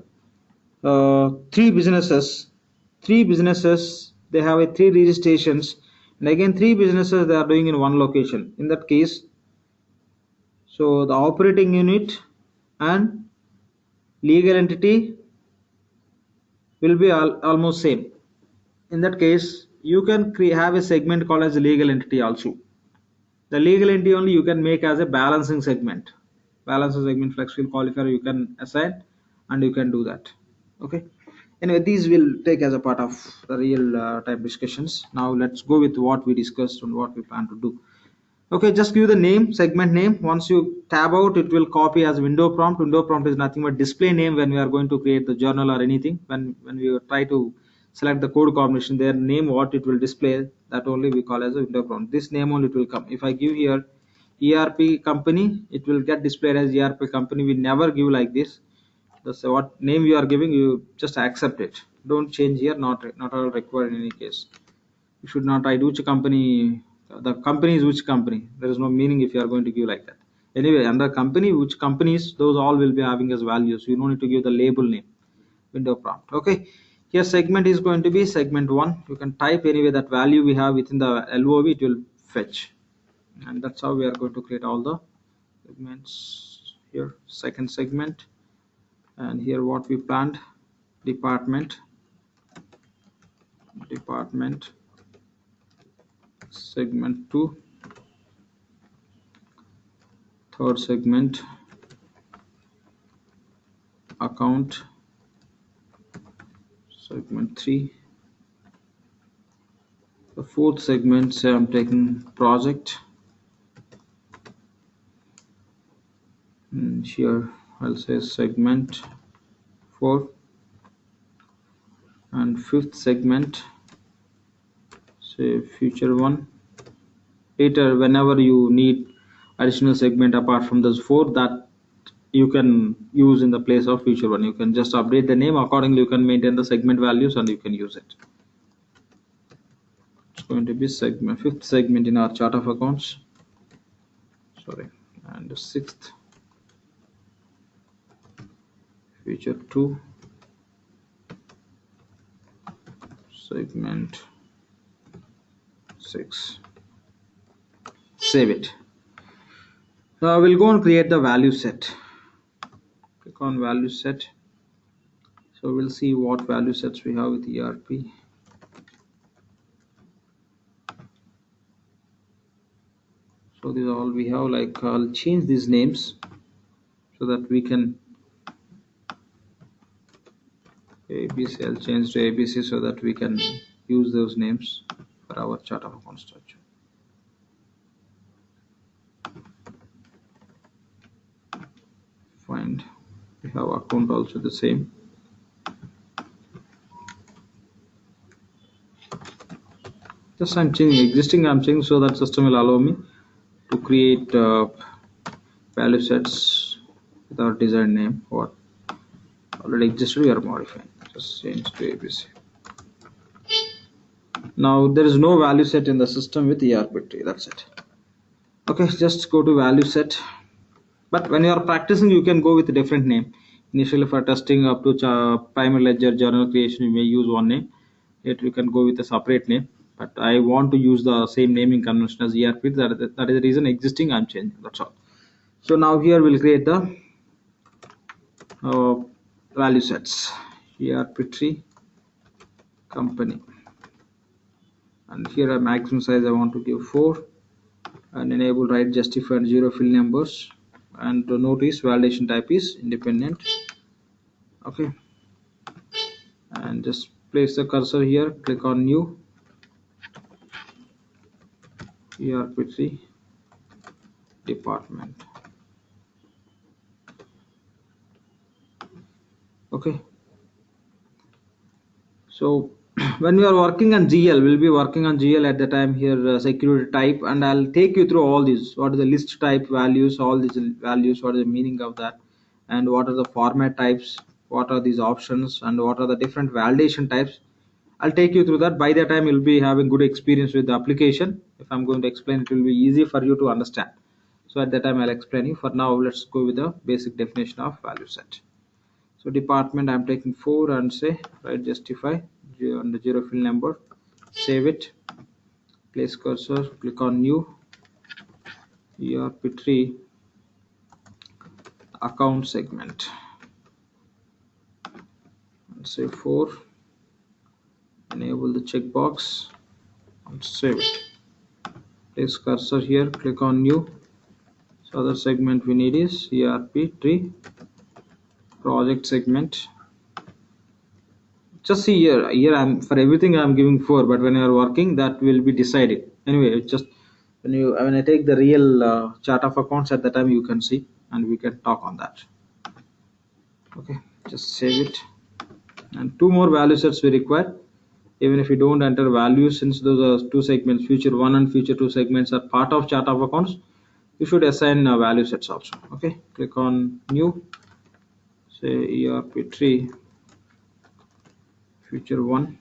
three businesses, they have a three registrations, and again three businesses they are doing in one location. In that case, so the operating unit and legal entity will be almost same. In that case, you can have a segment called as a legal entity also. The legal entity only you can make as a balancing segment. Balancing segment flexible qualifier you can assign, and you can do that. Okay. Anyway, these will take as a part of the real time discussions. Now let's go with what we discussed and what we plan to do. Okay, just give the name, segment name. Once you tab out, it will copy as window prompt. Window prompt is nothing but display name when we are going to create the journal or anything. When we try to select the code combination, their name, what it will display, that only we call as a window prompt. This name only it will come. If I give here ERP company, it will get displayed as ERP company. We never give like this. That's what name you are giving, you just accept it. Don't change here, not all required in any case. You should not write which company, the company is which company. There is no meaning if you are going to give like that. Anyway, under company, which companies, those all will be having as values. You don't need to give the label name, window prompt. Okay, here segment is going to be segment 1. You can type anyway that value we have within the LOV, it will fetch. And that's how we are going to create all the segments. Here, second segment. And here what we planned, department segment 2, third segment account segment 3, the fourth segment, say I'm taking project, and here I'll say segment 4, and fifth segment say future 1. Later whenever you need additional segment apart from those 4, that you can use in the place of future 1. You can just update the name accordingly. You can maintain the segment values and you can use it. It's going to be segment, fifth segment in our chart of accounts, sorry, and the sixth, future 2, segment 6. Save it. Now we'll go and create the value set. Click on value set. So we'll see what value sets we have with ERP. So these are all we have. Like I'll change these names so that we can ABC, I'll change to ABC so that we can use those names for our chart of account structure. Find, we have account also the same. Just I'm changing existing, I'm changing so that system will allow me to create value sets with our desired name. What already existed, we are modifying. Just change to ABC. Now there is no value set in the system with ERP3. That's it. Okay, just go to value set. But when you are practicing, you can go with a different name. Initially, for testing up to primary ledger journal creation, you may use one name. Later, you can go with a separate name. But I want to use the same naming convention as ERP. That is the reason existing I'm changing. That's all. So now here we'll create the value sets. ERP3 company. And here a maximum size I want to give 4. And enable write justify and 0 fill numbers. And notice validation type is independent. Okay, and just place the cursor here, click on new ERP3 department. Okay, so when we are working on GL, we'll be working on GL at the time here, security type, and I'll take you through all these. What is the list type values, all these values, what is the meaning of that, and what are the format types, what are these options, and what are the different validation types. I'll take you through that. By the time you'll be having good experience with the application. If I'm going to explain, it will be easy for you to understand. So at that time I'll explain you. For now, let's go with the basic definition of value set. So department, I'm taking 4 and say write justify and the 0 fill number, save it, place cursor, click on new ERP3 account segment and say 4, enable the checkbox and save it. Place cursor here, click on new. So other segment we need is ERP3 project segment. Just see here I'm for everything I'm giving 4, but when you are working that will be decided. Anyway, just when I take the real chart of accounts at the time, you can see and we can talk on that. Okay, just save it. And 2 more value sets we require. Even if you don't enter values, since those are 2 segments, future 1 and future 2 segments are part of chart of accounts, you should assign value sets also. Okay, click on new, say ERP3 future 1,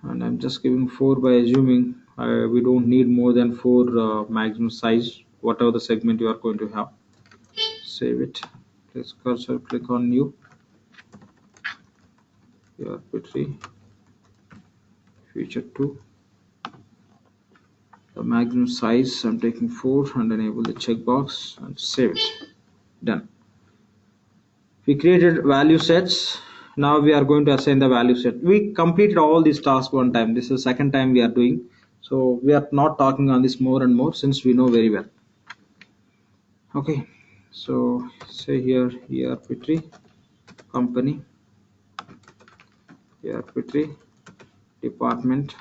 and I'm just giving 4 by assuming we don't need more than 4 maximum size, whatever the segment you are going to have. Save it, place cursor, click on new ERP3 future 2, the maximum size I'm taking 4 and enable the checkbox and save it. Done. We created value sets. Now we are going to assign the value set. We completed all these tasks one time. This is the second time we are doing, so we are not talking on this more and more since we know very well. Okay, so say here ERP3 company, ERP3 department,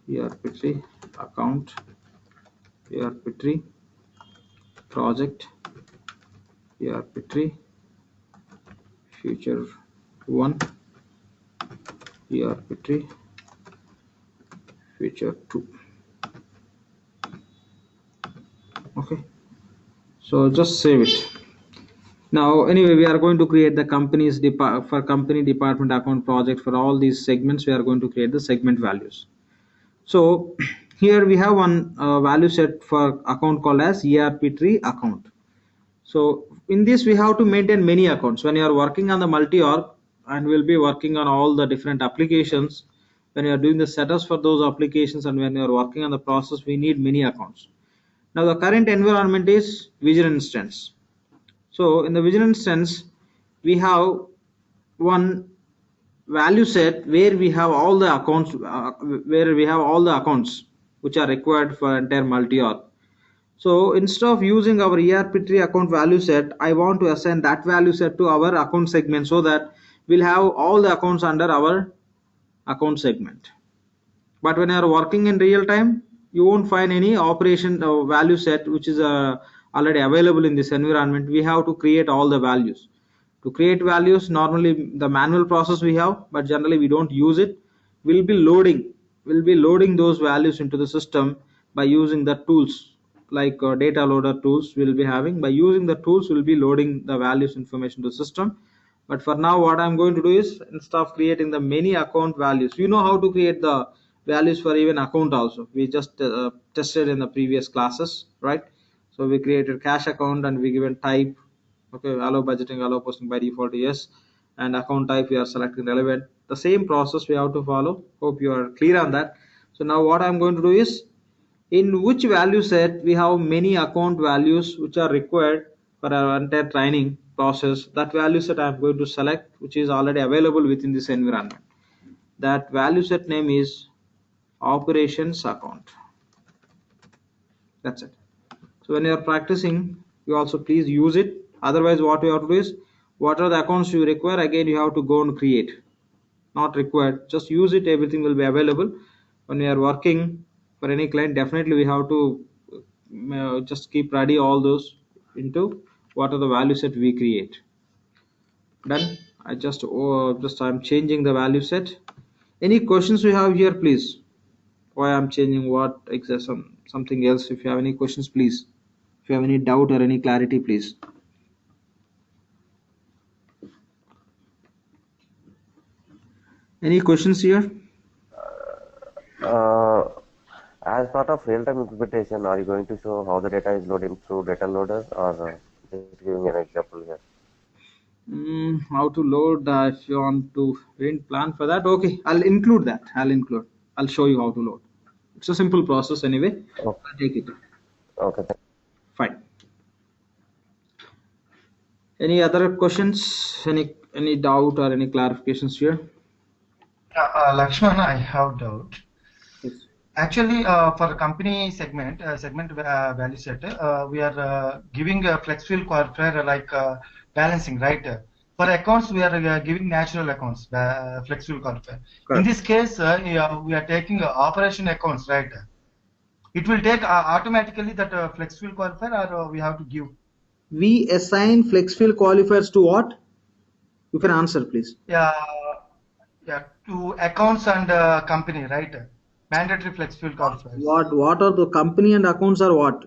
ERP3 account, ERP3 project, ERP3 future 1, ERP3 future 2. Okay, so just save it. Now anyway, we are going to create the company's for company, department, account, project. For all these segments we are going to create the segment values. So here we have one value set for account called as ERP3 account. So in this we have to maintain many accounts. When you are working on the multi-org and we'll be working on all the different applications, when you are doing the setups for those applications and when you are working on the process, we need many accounts. Now the current environment is Vision instance. So in the Vision instance, we have one value set where we have all the accounts which are required for entire multi-org. So instead of using our ERP tree account value set, I want to assign that value set to our account segment so that we'll have all the accounts under our account segment. But when you are working in real time, you won't find any operation value set which is already available in this environment. We have to create all the values. To create values, normally the manual process we have, but generally we don't use it. We'll be loading those values into the system by using the tools like data loader tools we'll be having. By using the tools, we'll be loading the values information to the system. But for now, what I'm going to do is, instead of creating the many account values, you know how to create the values for even account also. We just tested in the previous classes, right? So we created cash account and we given type, okay, allow budgeting, allow posting by default yes, and account type we are selecting relevant. The same process we have to follow. Hope you are clear on that. So now what I'm going to do is, in which value set we have many account values which are required for our entire training process, that value set I'm going to select, which is already available within this environment. That value set name is operations account. That's it. So when you are practicing, you also please use it. Otherwise, what you have to do is, what are the accounts you require, again you have to go and create. Not required, just use it, everything will be available. When we are working for any client, definitely we have to just keep ready all those into what are the value set we create. Done. I just I'm changing the value set. Any questions you have here, please? Why I'm changing what exactly, something else? If you have any questions, please. If you have any doubt or any clarity, please. Any questions here? Uh, as part of real-time implementation, are you going to show how the data is loading through data loaders, or just giving an example here? How to load, if you want to plan for that, okay, I'll include that. I'll show you how to load. It's a simple process anyway. Okay. I'll take it. Okay. Fine. Any other questions? Any doubt or any clarifications here? Lakshman, I have doubt. Yes. Actually, for company segment value set, we are giving a flex field qualifier like balancing, right? For accounts, we are giving natural accounts, flex field qualifier. In this case, we are taking operation accounts, right? It will take automatically that flex field qualifier, or we have to give. We assign flex field qualifiers to what? You can answer, please. Yeah, to accounts and company, right? Mandatory flex field qualifiers. What are the company and accounts are what?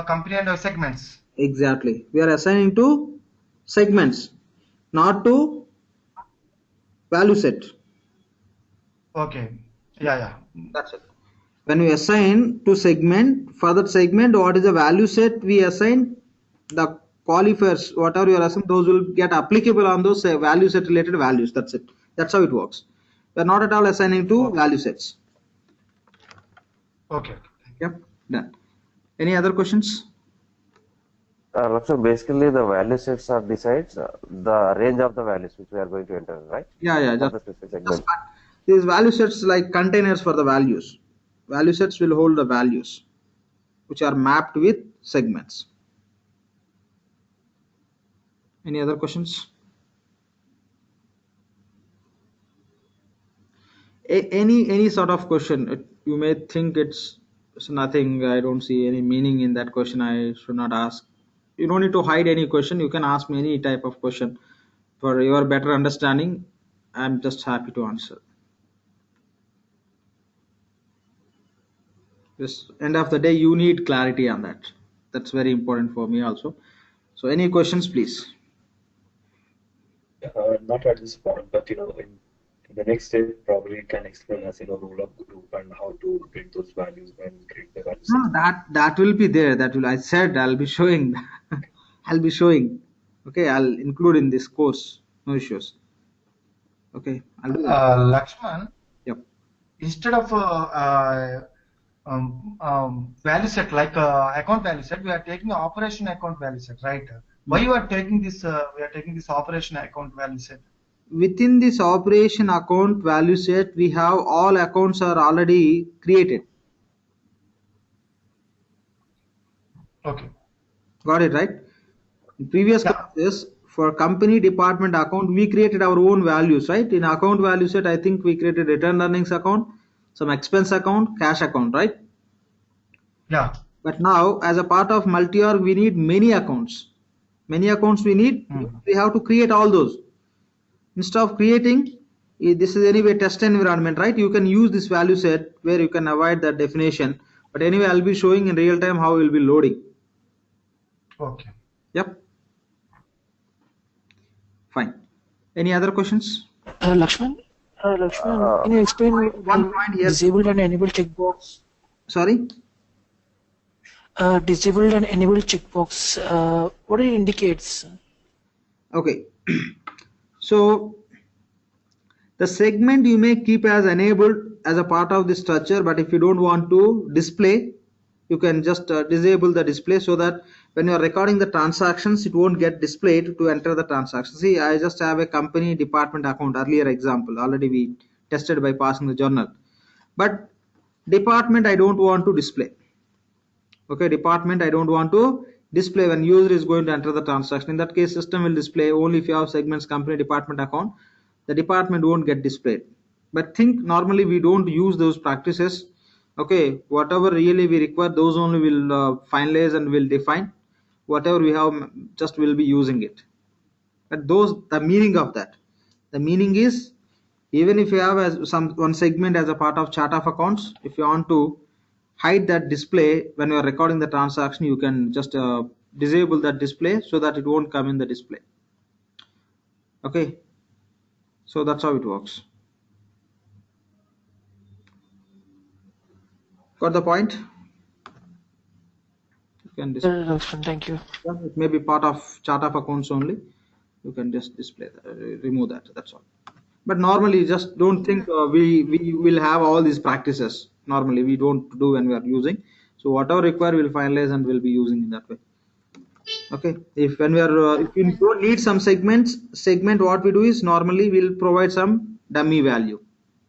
Company and segments. Exactly. We are assigning to segments, not to value set. Okay. Yeah. That's it. When we assign to segment, for that segment, what is the value set we assign? The qualifiers, whatever you are assigning, those will get applicable on those value set related values. That's it. That's how it works. We are not at all assigning to value sets. Okay. Yep. Done. Any other questions? So basically, the value sets are decides the range of the values which we are going to enter, right? Yeah. For the specific segment. These value sets like containers for the values. Value sets will hold the values which are mapped with segments. Any other questions? Any sort of question. You may think it's nothing. I don't see any meaning in that question. I should not ask. You don't need to hide any question. You can ask me any type of question. For your better understanding, I'm just happy to answer. This end of the day, you need clarity on that. That's very important for me also. So any questions, please? Not at this point, but in the next step, probably can explain us, role of group and how to get those values and create the values. No, that will be there. I said I'll be showing. I'll be showing. Okay, I'll include in this course. No issues. Okay, I'll do that. Lakshman. Yep. Instead of value set like account value set, we are taking operation account value set, right? Why you are taking this? We are taking this operation account value set. Within this operation account value set, we have all accounts are already created. Okay. Got it, right? In previous Yeah. classes, for company department account, we created our own values, right? In account value set, I think we created return earnings account, some expense account, cash account, right? Yeah. But now, as a part of multi-org, we need many accounts. Many accounts we need, we have to create all those. Instead of creating, this is anyway test environment, right? You can use this value set where you can avoid that definition. But anyway, I'll be showing in real time how we'll be loading. Okay. Yep. Fine. Any other questions? Lakshman, can you explain One point here. disabled and enabled checkbox? Sorry? Disabled and enabled checkbox, what it indicates? Okay. So the segment you may keep as enabled as a part of the structure, but if you don't want to display, you can just disable the display so that when you are recording the transactions, it won't get displayed to enter the transaction. See, I just have a company department account, earlier example, already we tested by passing the journal. But department, I don't want to display. Okay, department, I don't want to display when user is going to enter the transaction. In that case, system will display only if you have segments, company, department account. The department won't get displayed. But think normally we don't use those practices. Okay, whatever really we require, those only will finalize and will define. Whatever we have, just will be using it. But those, the meaning of that, the meaning is, even if you have one segment as a part of chart of accounts, if you want to hide that display when you are recording the transaction, you can just disable that display so that it won't come in the display. Okay, so that's how it works. Got the point? You can display. Lakshman, thank you. Yeah, it may be part of chart of accounts only. You can just display that, remove that, that's all. But normally, just don't think we will have all these practices. Normally, we don't do when we are using. So whatever required, we'll finalize and we'll be using in that way. Okay. If when we are, if you don't need some segment, what we do is normally we'll provide some dummy value.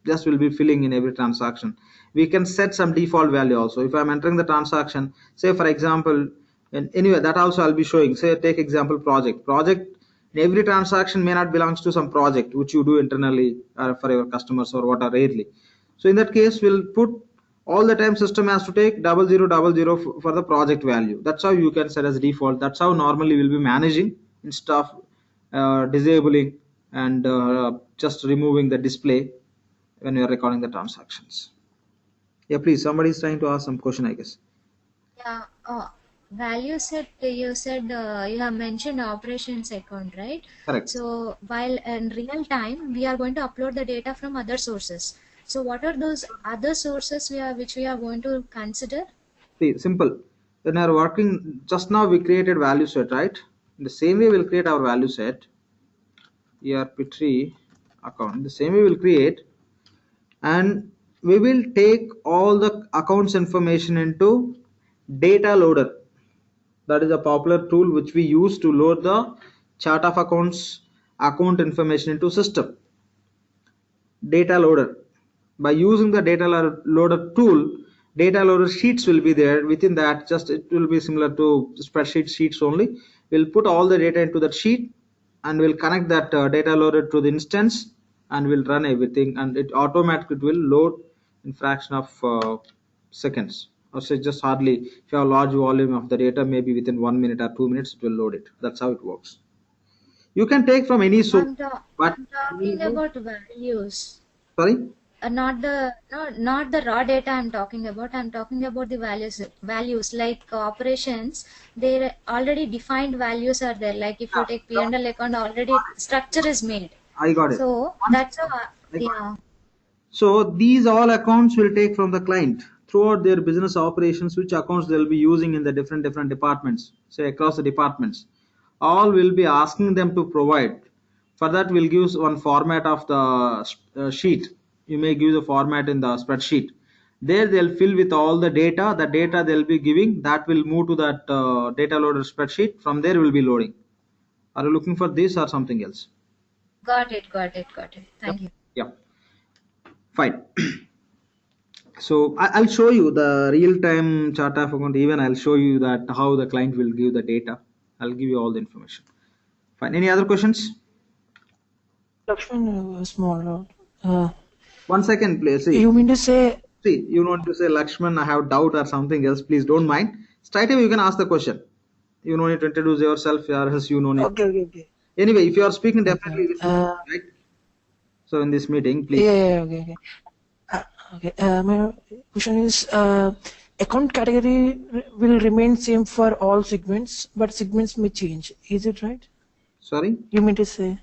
Just will be filling in every transaction. We can set some default value also. If I'm entering the transaction, say for example, and anyway, that also I'll be showing. Say take example project. In every transaction may not belongs to some project which you do internally for your customers or what are rarely. So in that case, we'll put all the time system has to take 0000 for the project value. That's how you can set as default. That's how normally we'll be managing instead of disabling and just removing the display when you're recording the transactions. Yeah, please, somebody is trying to ask some question, I guess. Yeah, value set, you said you have mentioned operations account, right? Correct. So while in real time, we are going to upload the data from other sources. So what are those other sources which we are going to consider? See, simple. When you're working, just now we created value set, right? In the same way, we'll create our value set. ERP3 account. The same way we'll create, and we will take all the accounts information into data loader. That is a popular tool which we use to load the chart of accounts account information into system. Data loader. By using the data loader tool, data loader sheets will be there. Within that, just it will be similar to spreadsheet sheets only. We'll put all the data into that sheet and we'll connect that data loader to the instance and we'll run everything, and it automatically will load in fraction of seconds, or say just hardly. If you have a large volume of the data, maybe within 1 minute or 2 minutes it will load it. That's how it works. You can take from any source, but I'm talking about values. sorry, Not the raw data I'm talking about. I'm talking about the values like operations. They already defined values are there. Like if you take P&L account, already structure is made. I got it. So that's yeah. So these all accounts will take from the client throughout their business operations, which accounts they'll be using in the different departments, say across the departments. All will be asking them to provide. For that, we'll give one format of the sheet. You may give the format in the spreadsheet. There they'll fill with all the data. The data they'll be giving, that will move to that data loader spreadsheet. From there we'll be loading. Are you looking for this or something else? Got it. Thank you. Yeah. Fine. So I'll show you the real-time chart of account. Even I'll show you that how the client will give the data. I'll give you all the information. Fine. Any other questions? Lakshman, small. Uh, 1 second, please. you mean to say, You want to say Lakshman, I have doubt or something else. Please don't mind. Straight away you can ask the question. You don't need to introduce yourself, or else you don't need. okay. Anyway, if you are speaking, Okay. definitely listen, right? So in this meeting, please. Yeah, okay. Okay. My question is, account category will remain same for all segments, but segments may change. Is it right? Sorry. You mean to say,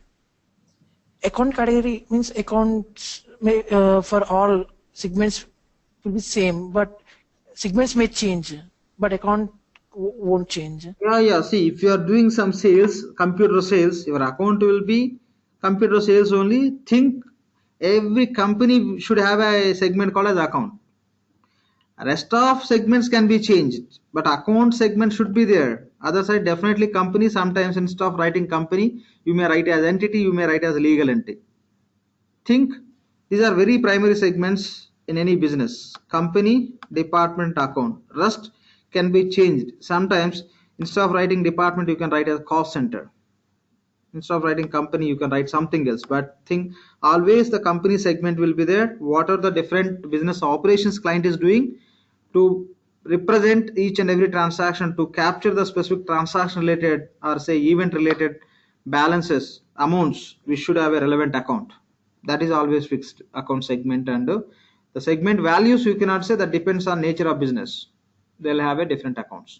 account category means accounts may for all segments will be same, but segments may change, but account won't change. Yeah. See, if you are doing some sales, computer sales, your account will be computer sales only. Think every company should have a segment called as account. Rest of segments can be changed, but account segment should be there. Other side, definitely company. Sometimes instead of writing company, you may write as entity, you may write as legal entity. Think these are very primary segments in any business. Company, department, account. Rest can be changed. Sometimes instead of writing department, you can write as cost center. Instead of writing company, you can write something else. But think always the company segment will be there. What are the different business operations client is doing to represent each and every transaction, to capture the specific transaction related or say event related balances, amounts, we should have a relevant account. That is always fixed account segment. And the segment values, you cannot say, that depends on nature of business. They'll have a different accounts.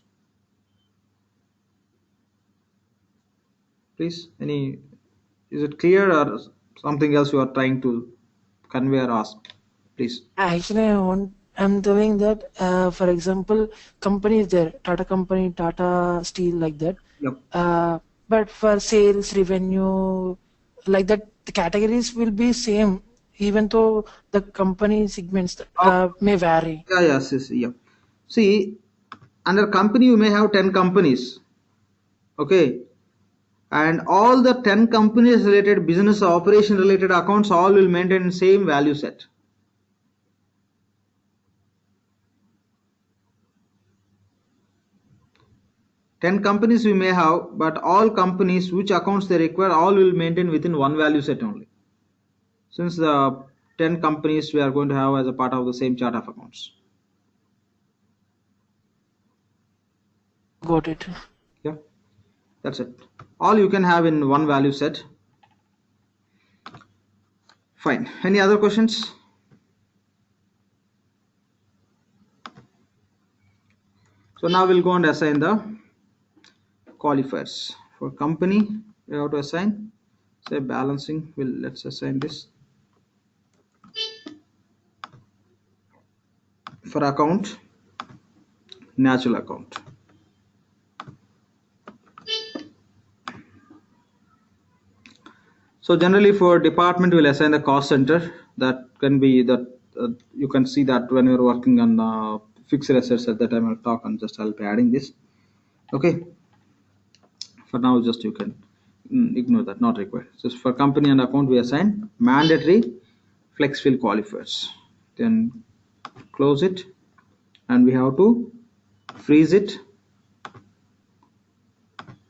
Please, is it clear or something else you are trying to convey or ask? Please. Actually, I'm telling that, for example, companies there, Tata Company, Tata Steel, like that. Yep. But for sales, revenue, like that, the categories will be same, even though the company segments may vary. Yes, yeah. See, under company you may have 10 companies. Okay. And all the 10 companies related business operation related accounts all will maintain same value set. Ten companies we may have, but all companies which accounts they require all will maintain within one value set only. Since the 10 companies we are going to have as a part of the same chart of accounts. Got it. Yeah, that's it. All you can have in one value set. Fine. Any other questions? So now we'll go and assign the qualifiers. For company, we have to assign, say balancing, let's assign this. For account, natural account. So generally for department, we'll assign the cost center. That can be that you can see that when you're working on fixed assets. At that time I'll talk on, just I'll be adding this. Okay. For now, just you can ignore that, not required. So for company and account, we assign mandatory flex fill qualifiers. Then close it, and we have to freeze it.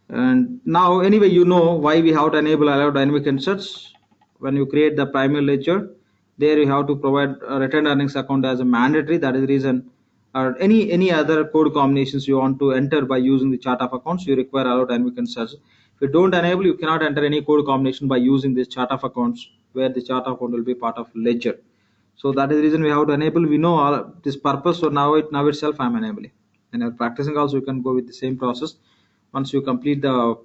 And now anyway, you know why we have to enable allow dynamic inserts. When you create the primary ledger, there you have to provide a retained earnings account as a mandatory. That is the reason. Or any other code combinations you want to enter by using the chart of accounts, you require allow dynamic inserts. If you don't enable, you cannot enter any code combination by using this chart of accounts, where the chart of account will be part of ledger. So that is the reason we have to enable. We know all this purpose. So now itself I'm enabling. And you're practicing also, you can go with the same process. Once you complete the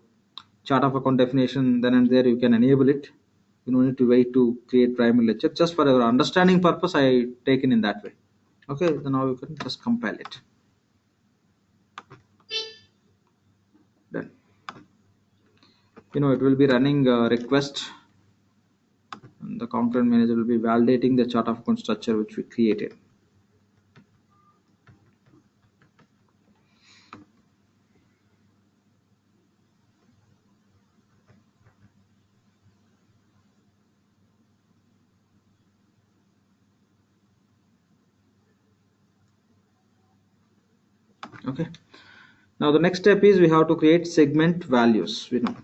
chart of account definition, then and there you can enable it. You don't need to wait to create primary ledger. Just for your understanding purpose, I taken in that way. Okay, then now you can just compile it. Done. It will be running a request, and the concurrent manager will be validating the chart of account structure which we created. Okay, now the next step is we have to create segment values, we know,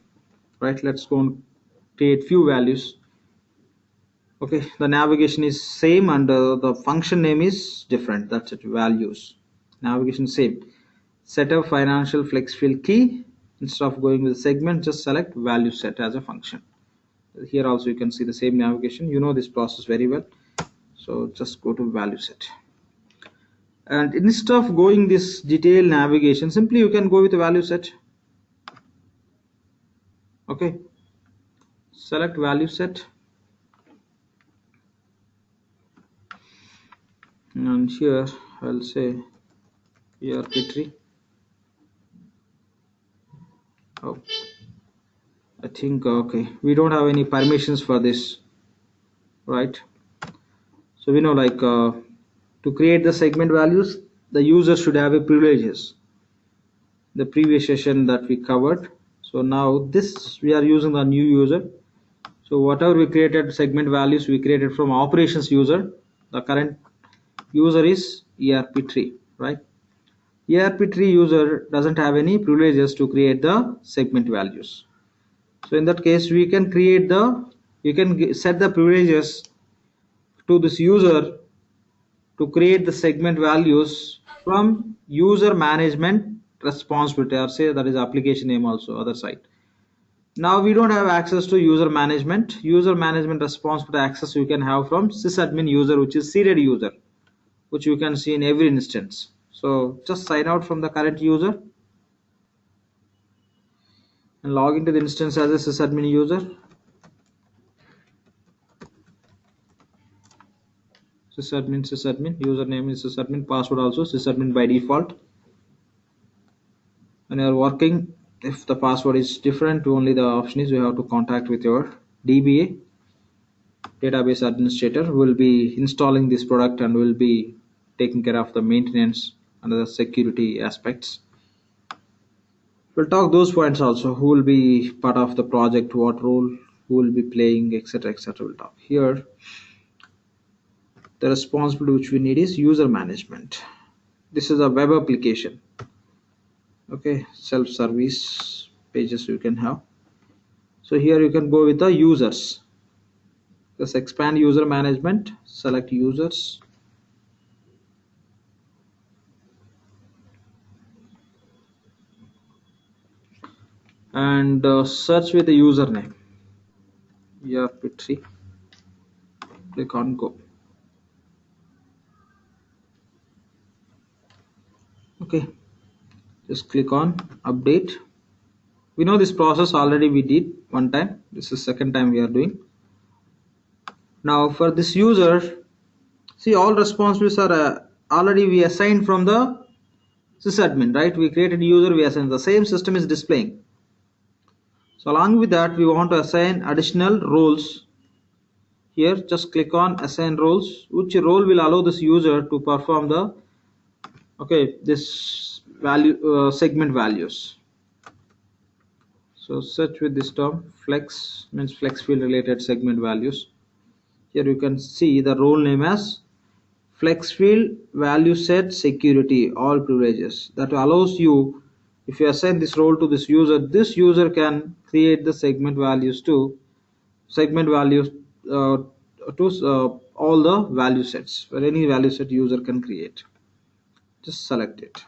right? Let's go and create few values. Okay, the navigation is same and the function name is different. That's it. Values, navigation same. Set a financial flex field key. Instead of going with segment, just select value set as a function. Here also you can see the same navigation. You know this process very well, so just go to value set. And instead of going this detailed navigation, simply you can go with a value set. Okay, select value set, and here I'll say ERP3. Oh, I think okay, we don't have any permissions for this, right? So we know like to create the segment values, the user should have a privileges. The previous session that we covered. So now this we are using the new user. So whatever we created segment values, we created from operations user. The current user is ERP3, right? ERP3 user doesn't have any privileges to create the segment values. So in that case, we can create you can set the privileges to this user to create the segment values from user management responsibility, or say that is application name also other side. Now we don't have access to user management responsibility access you can have from sysadmin user, which is seeded user, which you can see in every instance. So just sign out from the current user and log into the instance as a sysadmin user. Sysadmin, username is sysadmin, password also sysadmin by default. When you are working, if the password is different, only the option is you have to contact with your DBA, database administrator, who will be installing this product and will be taking care of the maintenance and the security aspects. We'll talk those points also, who will be part of the project, what role, who will be playing, etc, etc. We'll talk here. The responsibility which we need is user management. This is a web application. Okay, self-service pages you can have. So here you can go with the users. Just expand user management, select users. And search with the username ERP3. Click on go. Okay, just click on update. We know this process already we did one time. This is second time we are doing. Now for this user, see all responsibilities are already we assigned from the sysadmin, right? We created user, we assigned, the same system is displaying. So along with that, we want to assign additional roles. Here just click on assign roles, which role will allow this user to perform the this value segment values. So search with this term flex, means flex field related segment values. Here you can see the role name as flex field value set security all privileges. That allows you, if you assign this role to this user can create the segment values to all the value sets, or any value set user can create. Just select it.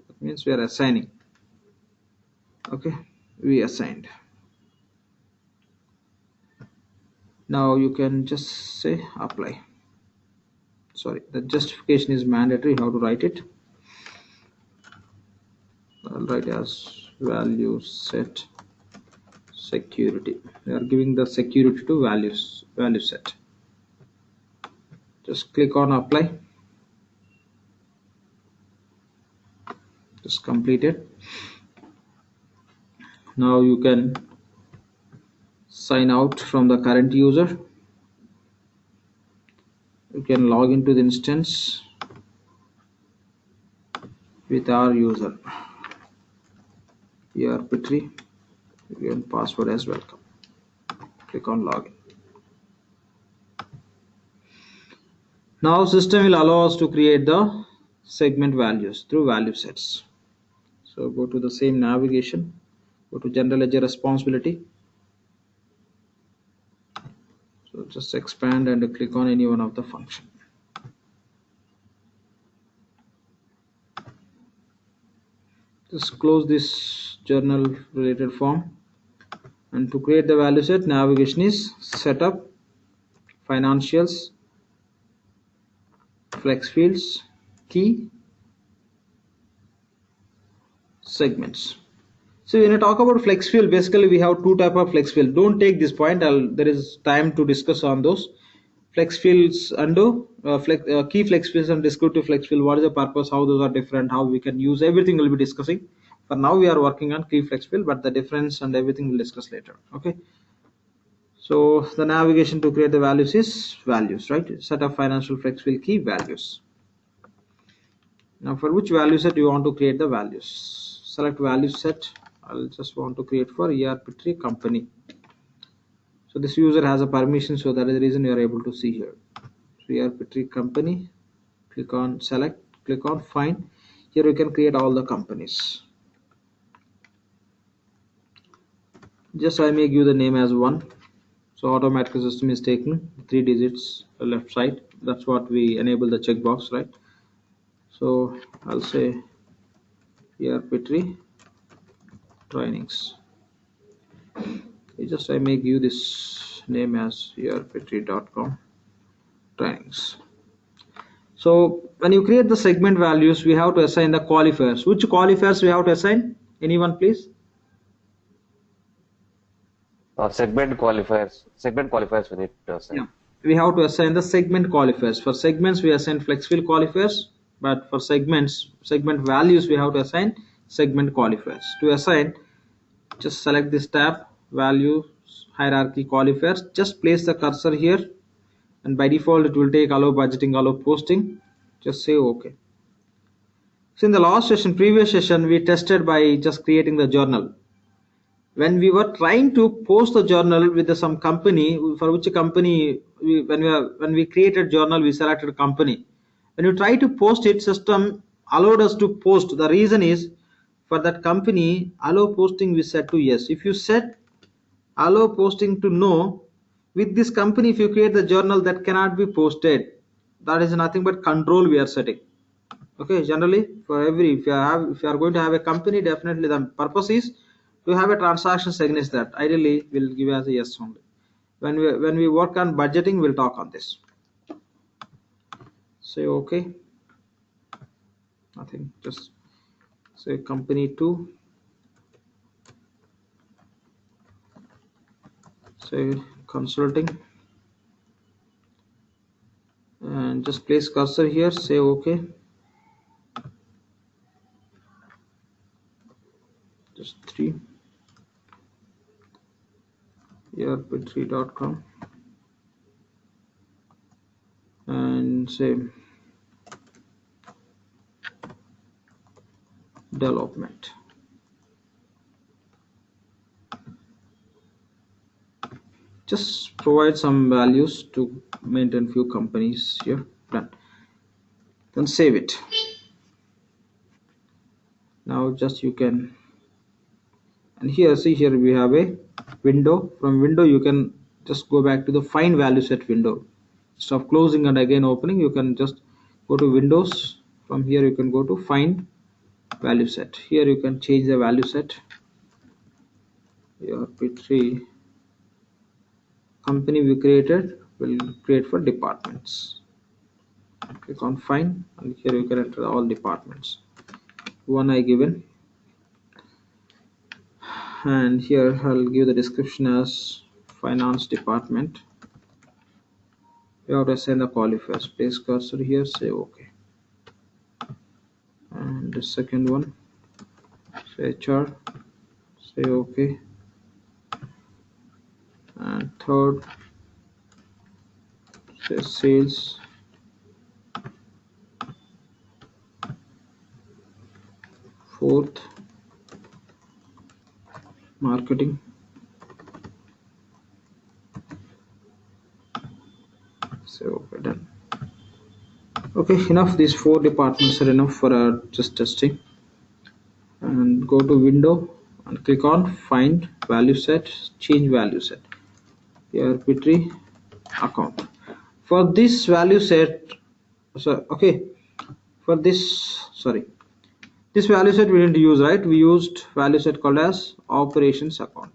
That means we are assigning. Okay, we assigned. Now you can just say apply. Sorry, the justification is mandatory. How to write it? I'll write as value set security. We are giving the security to value set. Just click on apply. Just complete it. Now you can sign out from the current user. You can log into the instance with our user ERP3. Again, password as welcome. Click on login. Now system will allow us to create the segment values through value sets. So go to the same navigation, go to general ledger responsibility. So just expand and click on any one of the function. Just close this journal related form, and to create the value set, navigation is setup, financials, flex fields, key, segments. So when I talk about flex field, basically we have two type of flex field. Don't take this point. There is time to discuss on those flex fields and key flex fields and descriptive flex field. What is the purpose? How those are different? How we can use everything we'll be discussing. For now we are working on key flex field, but the difference and everything we'll discuss later. Okay. So the navigation to create the values is values, right? Set of financial flex field key values. Now for which value set you want to create the values? Select value set. I'll just want to create for ERP3 company. So this user has a permission, so that is the reason you are able to see here. So ERP3 company, click on select, click on find. Here you can create all the companies. Just I may give the name as 1. So automatic system is taking 3 digits left side. That's what we enable the checkbox, right? So I'll say ERP3 trainings. Just I may give this name as erp3.com trainings. So when you create the segment values, we have to assign the qualifiers. Which qualifiers we have to assign? Anyone please? Segment qualifiers we need to assign. Yeah, we have to assign the segment qualifiers. For segments we assign flex field qualifiers, but for segment values we have to assign segment qualifiers. To assign, just select this tab, values hierarchy qualifiers. Just place the cursor here, and by default it will take allow budgeting, allow posting. Just say OK. So in the previous session we tested by just creating the journal. When we were trying to post the journal with some company, for which company when we created journal, we selected a company. When you try to post it, system allowed us to post. The reason is, for that company, allow posting we set to yes. If you set allow posting to no, with this company, if you create the journal, that cannot be posted. That is nothing but control we are setting. Okay, generally for if you are going to have a company, definitely the purpose is to have a transactions against that. Ideally we'll give as a yes only. When we work on budgeting, we'll talk on this. Say okay, nothing, just say company 2, say consulting, and just place cursor here, say okay. Just 3, erp3.com, and say development. Just provide some values to maintain few companies here. Done. Then save it. Now just you can, and here see, here we have a window. From window you can just go back to the find value set window. Instead of closing and again opening, you can just go to Windows. From here you can go to find value set. Here you can change the value set. ERP3 company we created will create for departments. Click on find, and here you can enter all departments. One I given, and here I'll give the description as finance department. You have to assign the qualifiers. Place cursor here, say okay. And the second one, say HR, say okay. And third, say sales. Fourth, marketing. So okay, done. Okay, enough. These 4 departments are enough for just testing. And go to window and click on find value set, change value set. Here Petri account. For this value set, so okay, for this, sorry, this value set we didn't use, right? We used value set called as operations account.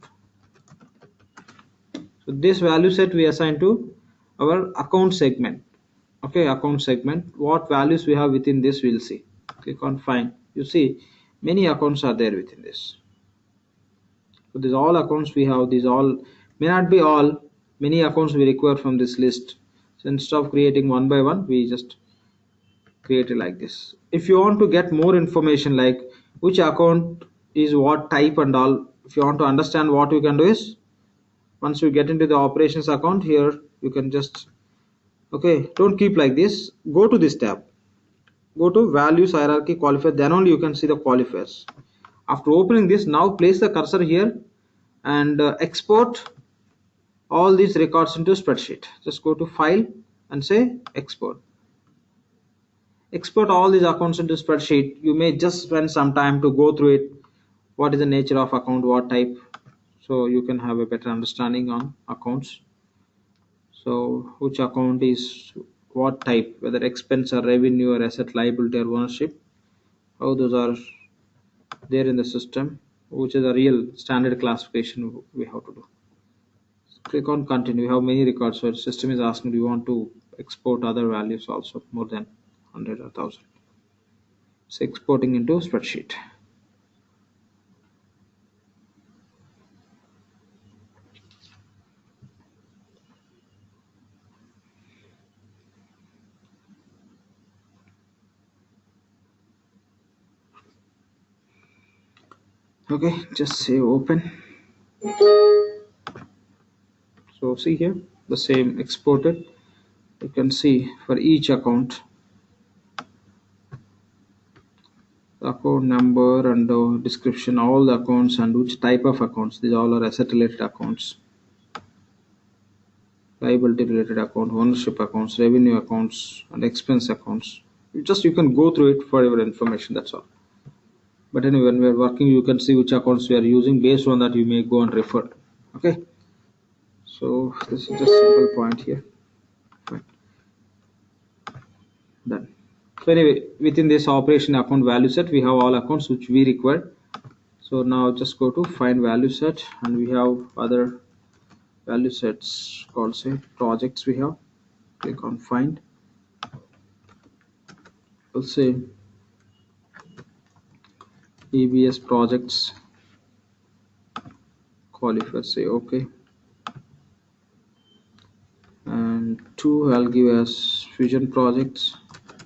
So this value set we assign to our account segment. Okay, account segment. What values we have within this we'll see. Click on find. You see many accounts are there within this. So these all accounts we have. These all may not be all. Many accounts we require from this list. So instead of creating one by one, we just create it like this. If you want to get more information like which account is what type and all, if you want to understand, what you can do is once you get into the operations account, here you can just, okay, don't keep like this, go to this tab, go to values hierarchy qualifier, then only you can see the qualifiers. After opening this, now place the cursor here and export all these records into spreadsheet. Just go to file and say export. Export all these accounts into spreadsheet. You may just spend some time to go through it, what is the nature of account, what type, so you can have a better understanding on accounts. So which account is what type, whether expense or revenue or asset, liability or ownership, how those are there in the system, which is a real standard classification we have to do. Click on continue. We have many records, so the system is asking, do you want to export other values also, more than 100 or 1000. It's exporting into spreadsheet. Okay, just say open. So see here the same exported. You can see for each account the account number and the description, all the accounts and which type of accounts. These all are asset related accounts, liability related account, ownership accounts, revenue accounts and expense accounts. You can go through it for your information, that's all. But anyway, when we are working, you can see which accounts we are using. Based on that, you may go and refer. Okay, so this is just simple point here. Fine. Done. So anyway, within this operation account value set, we have all accounts which we require. So now just go to find value set, and we have other value sets called, say, projects. We have, click on find. We'll say EBS projects qualifier, say okay, and 2 I'll give as fusion projects.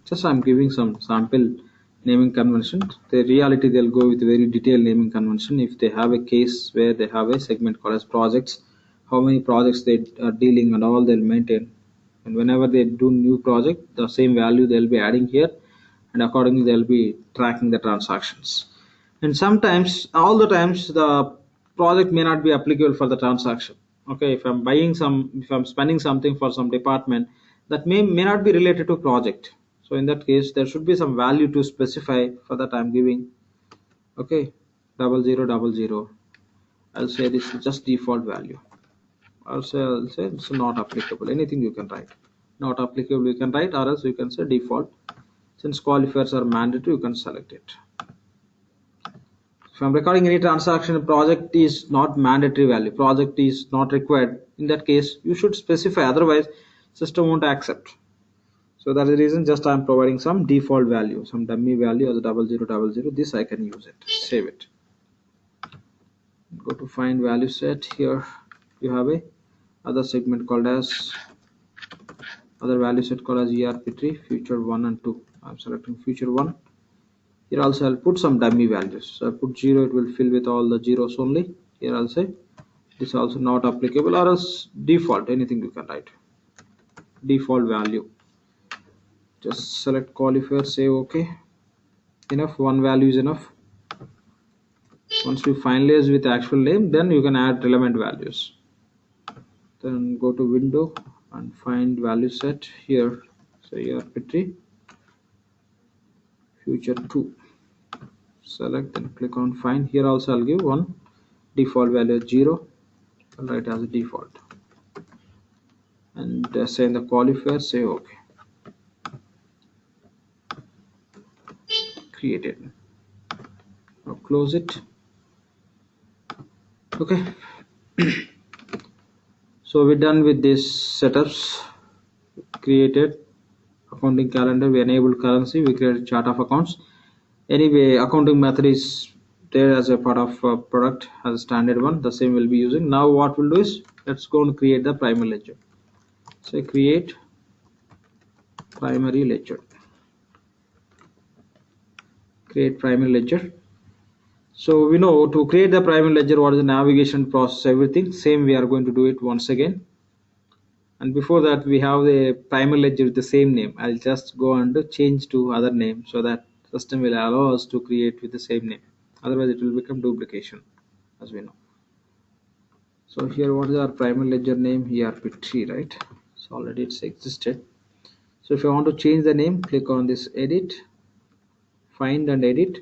Just I'm giving some sample naming convention. The reality they'll go with very detailed naming convention. If they have a case where they have a segment called as projects, how many projects they are dealing and all, they'll maintain. And whenever they do new project, the same value they'll be adding here, and accordingly they'll be tracking the transactions. And sometimes, all the times, the project may not be applicable for the transaction. Okay, if I'm spending something for some department, that may not be related to project. So in that case, there should be some value to specify. For that I'm giving, okay, 0000. I'll say this is just default value. I'll say it's not applicable. Anything you can write. Not applicable you can write, or else you can say default. Since qualifiers are mandatory, you can select it. If I'm recording any transaction, project is not mandatory value, project is not required. In that case, you should specify, otherwise system won't accept. So that's the reason just I'm providing some default value, some dummy value as 0000. This I can use it, save it. Go to find value set. Here you have a other segment called as other value set called as ERP3 future 1 and 2. I'm selecting future 1. Here also I'll put some dummy values. So I put 0, it will fill with all the zeros only. Here I'll say this also not applicable, or else default, anything you can write. Default value. Just select qualifier, say okay. Enough, one value is enough. Once we finalize with actual name, then you can add relevant values. Then go to window and find value set. Here, so ERP3 future 2. Select and click on find. Here also I'll give one default value 0. I'll write as a default and assign the qualifier, say OK. Created. Now close it. Okay. So we're done with these setups. Created accounting calendar, we enabled currency, we created chart of accounts. Anyway, accounting method is there as a part of product as a standard one. The same we'll be using. Now what we'll do is let's go and create the primary ledger. Say create primary ledger. Create primary ledger. So we know to create the primary ledger, what is the navigation process, everything. Same we are going to do it once again. And before that we have the primary ledger with the same name. I'll just go and change to other name so that system will allow us to create with the same name. Otherwise it will become duplication, as we know. So here what is our primary ledger name? ERP3, right? So already it's existed. So if I want to change the name, click on this edit, find and edit,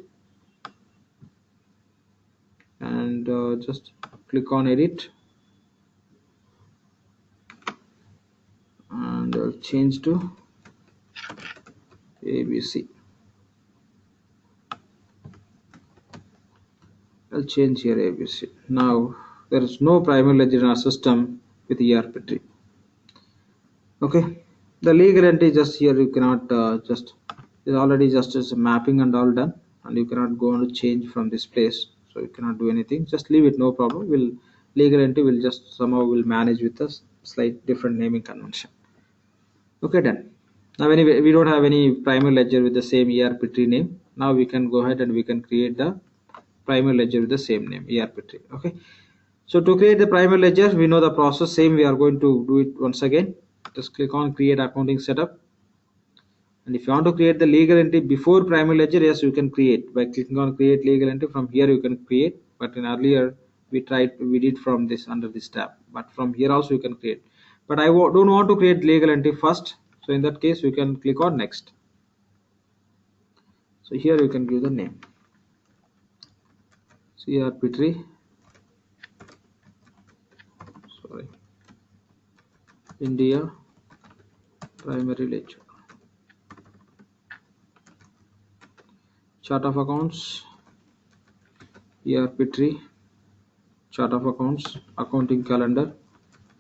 and just click on edit, and I'll change to ABC. I'll change here ABC. Now there is no primary ledger in our system with ERP3. Okay, the legal entity just here you cannot just is already just as a mapping and all done, and you cannot go on to change from this place. So you cannot do anything. Just leave it, no problem. Will legal entity will just somehow will manage with a slight different naming convention. Okay, done. Now anyway, we don't have any primary ledger with the same ERP3 name. Now we can go ahead and we can create the primary ledger with the same name, ERP3. Okay. So to create the primary ledger, we know the process. Same we are going to do it once again. Just click on create accounting setup. And if you want to create the legal entity before primary ledger, yes, you can create by clicking on create legal entity. From here you can create, but in earlier we did from this under this tab, but from here also you can create. But I don't want to create legal entity first, so in that case you can click on next. So here you can give the name CRP3, sorry, India primary ledger. Chart of accounts, ERP3, chart of accounts, accounting calendar,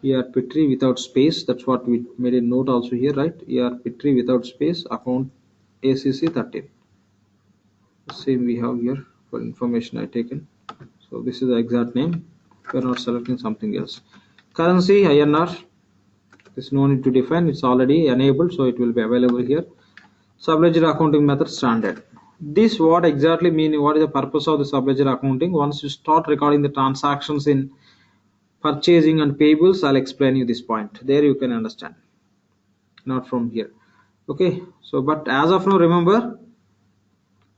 ERP3 without space. That's what we made a note also here, right? ERP3 without space, account ACC 13. Same we have here for information I taken. So this is the exact name. We are not selecting something else. Currency INR. There's no need to define. It's already enabled, so it will be available here. Subledger accounting method standard. This what exactly mean? What is the purpose of the subledger accounting? Once you start recording the transactions in purchasing and payables, I'll explain you this point. There you can understand. Not from here. Okay. So, but as of now, remember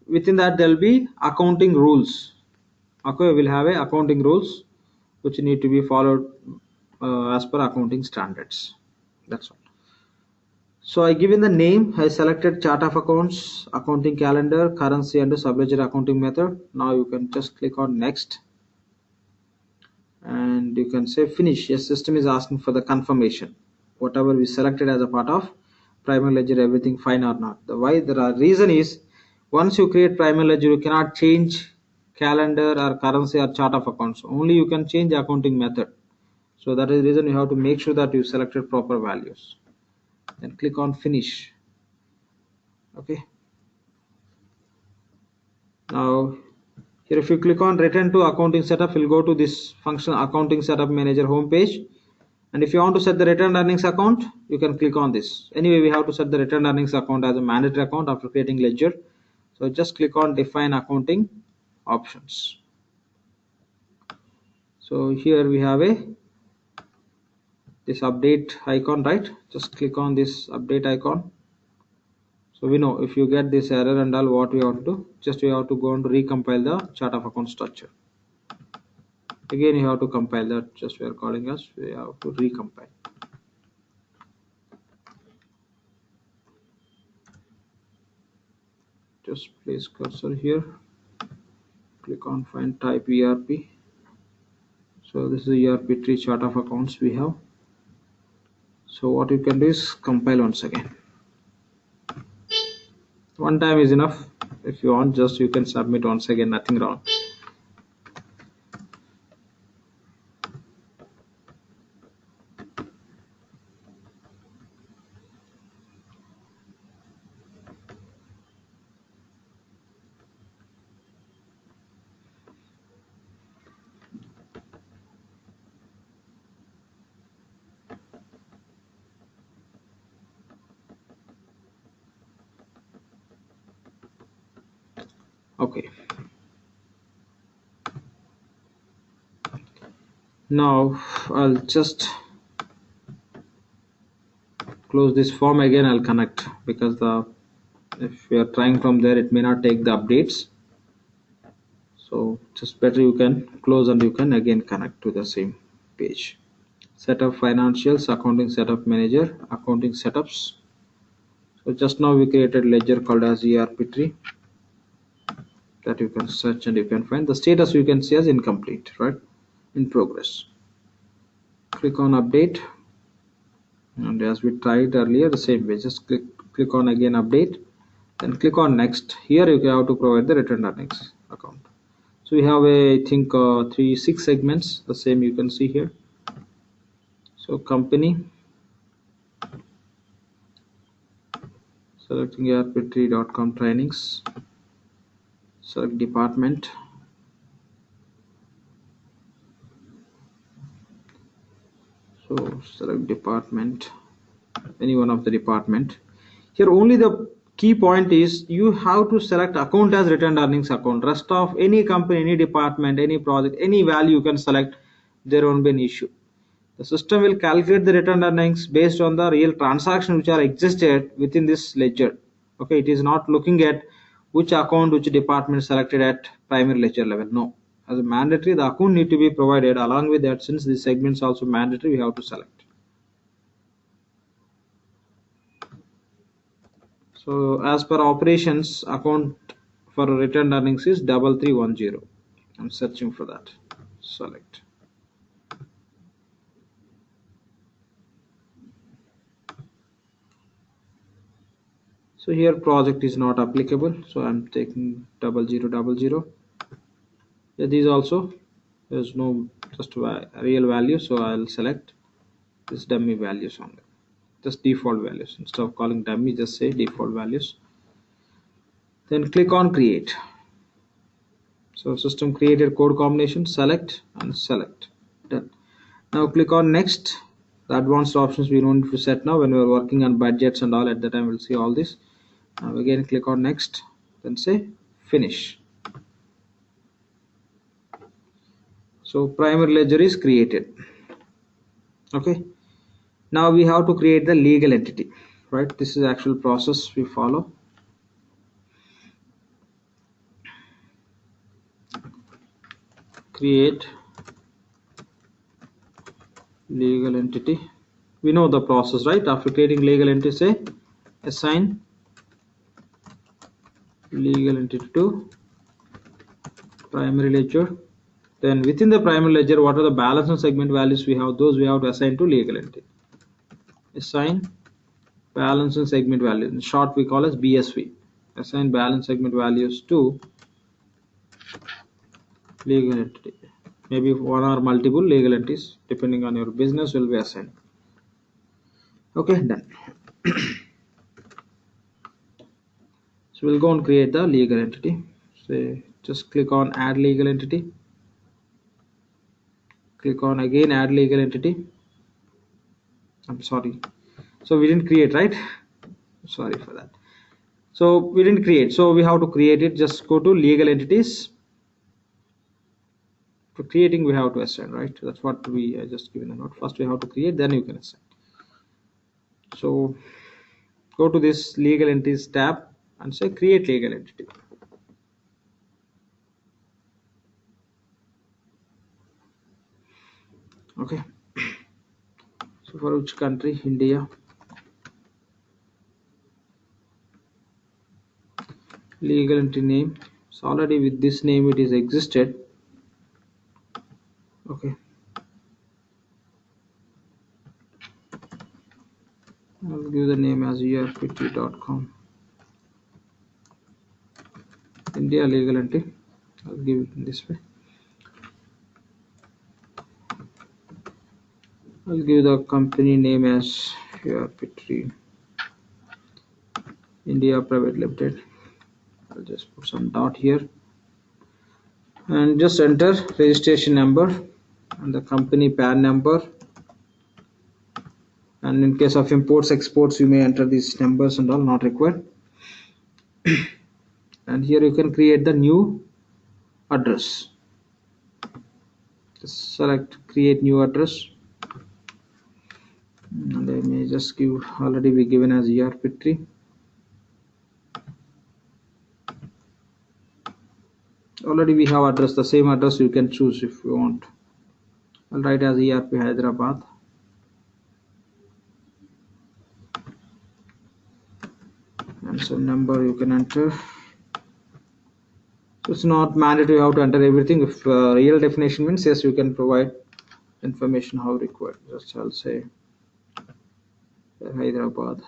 within that there will be accounting rules. Okay, we'll have a accounting rules which need to be followed as per accounting standards. That's all. So I given the name, I selected chart of accounts, accounting calendar, currency and subledger accounting method. Now you can just click on next and you can say finish. Yes, system is asking for the confirmation. Whatever we selected as a part of primary ledger, everything fine or not. The why the reason is once you create primary ledger, you cannot change calendar or currency or chart of accounts. Only you can change accounting method. So that is the reason you have to make sure that you selected proper values. Then click on finish. Okay. Now here if you click on return to accounting setup, you'll go to this function accounting setup manager homepage. And if you want to set the return earnings account, you can click on this. Anyway, we have to set the return earnings account as a mandatory account after creating ledger. So just click on define accounting options. So here we have this update icon, right? Just click on this update icon. So we know if you get this error and all, what we have to do, just we have to go and recompile the chart of account structure. Again you have to compile that, just we are calling us, we have to recompile. Just place cursor here, click on find type ERP. So this is the ERP tree chart of accounts we have. So what you can do is compile once again. One time is enough. If you want, just you can submit once again, nothing wrong. Okay. Now I'll just close this form again. I'll connect because if we are trying from there, it may not take the updates. So just better you can close and you can again connect to the same page. Setup financials, accounting setup manager, accounting setups. So just now we created ledger called as ERP tree that you can search and you can find. The status you can see as incomplete, right? In progress. Click on update, and as we tried earlier, the same way. Just click on again update, then click on next. Here you have to provide the return earnings account. So we have I think 6 segments. The same you can see here. So company, selecting rp3.com trainings, select department, so select department, any one of the department. Here only the key point is you have to select account as return earnings account. Rest of any company, any department, any project, any value you can select, there won't be an issue. The system will calculate the return earnings based on the real transactions which are existed within this ledger. Okay, it is not looking at which account, which department selected at primary ledger level. No, as a mandatory, the account need to be provided. Along with that, since this segment is also mandatory, we have to select. So as per operations, account for return earnings is 3310. I'm searching for that. Select. So here project is not applicable, so I'm taking 0000. Yeah, these also there's no just real value, so I'll select this dummy values only, just default values. Instead of calling dummy, just say default values. Then click on create. So system created code combination, select and select. Done. Now click on next. The advanced options we don't need to set now. When we are working on budgets and all, at the time we'll see all this. Now again click on next, then say finish. So primary ledger is created. Okay, now we have to create the legal entity, right? This is actual process we follow. Create legal entity. We know the process, right? After creating legal entity, say assign legal entity to primary ledger. Then within the primary ledger, what are the balance and segment values we have? Those we have to assign to legal entity. Assign balance and segment values. In short, we call as BSV. Assign balance segment values to legal entity. Maybe one or multiple legal entities, depending on your business, will be assigned. Okay, done. So we'll go and create the legal entity. So just click on add legal entity. Click on again add legal entity. I'm sorry. So we didn't create, right? Sorry for that. So we didn't create. So we have to create it. Just go to legal entities. For creating, we have to assign, right? That's what we just given a note. First we have to create, then you can assign. So go to this legal entities tab and say create legal entity. Okay. So for which country? India. legal entity name. So already with this name it is existed. Okay, I'll give the name as erpt.com. India legal entity. I'll give it in this way. I'll give the company name as erpt India Private Limited. I'll just put some dot here and just enter registration number and the company PAN number. And in case of imports exports, you may enter these numbers and all, not required. And here you can create the new address. Just select create new address, and I may just give already be given as ERP3. Already we have address, the same address you can choose if you want. I'll write as ERP Hyderabad. And some number you can enter. So it's not mandatory how to enter everything. If real definition means yes, you can provide information how required. Just I'll say Hyderabad,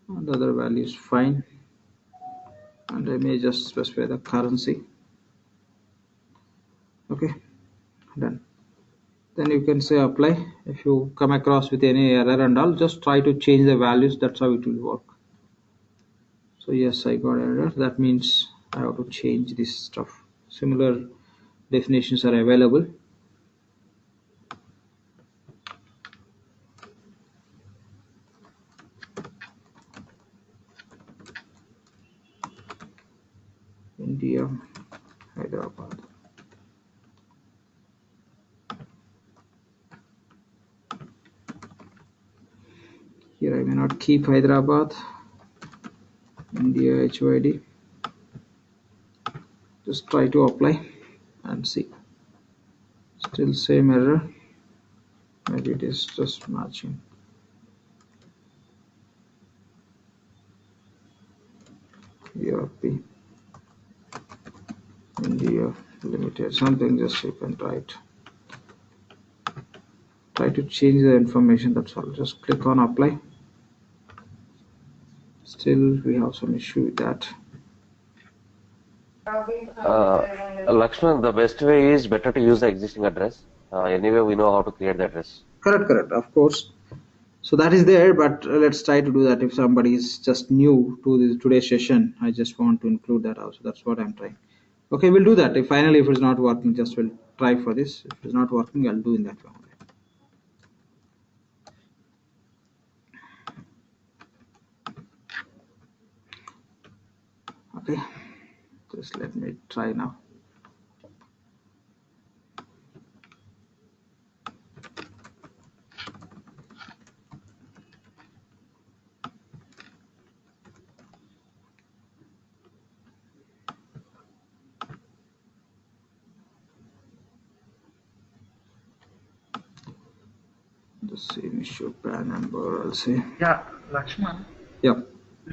and the other value is fine, and I may just specify the currency. Okay, done. Then you can say apply. If you come across with any error and all, just try to change the values. That's how it will work. So yes, I got error. That means I have to change this stuff. Similar definitions are available. India, Hyderabad. Here I may not keep Hyderabad. India HYD. Just try to apply and see. Still same error. Maybe it is just matching. ERP India Limited, something just you can write. Try to change the information, that's all. Just click on apply. Still we have some issue with that. Lakshman, the best way is better to use the existing address. Anyway, we know how to create the address. Correct, of course. So that is there, but let's try to do that. If somebody is just new to today's session, I just want to include that also. That's what I'm trying. Okay, we'll do that. If finally if it's not working, just we'll try for this. If it's not working, I'll do in that way. Okay, just let me try now. The same issue, PAN number, I'll say. Yeah, Lakshman. Yeah.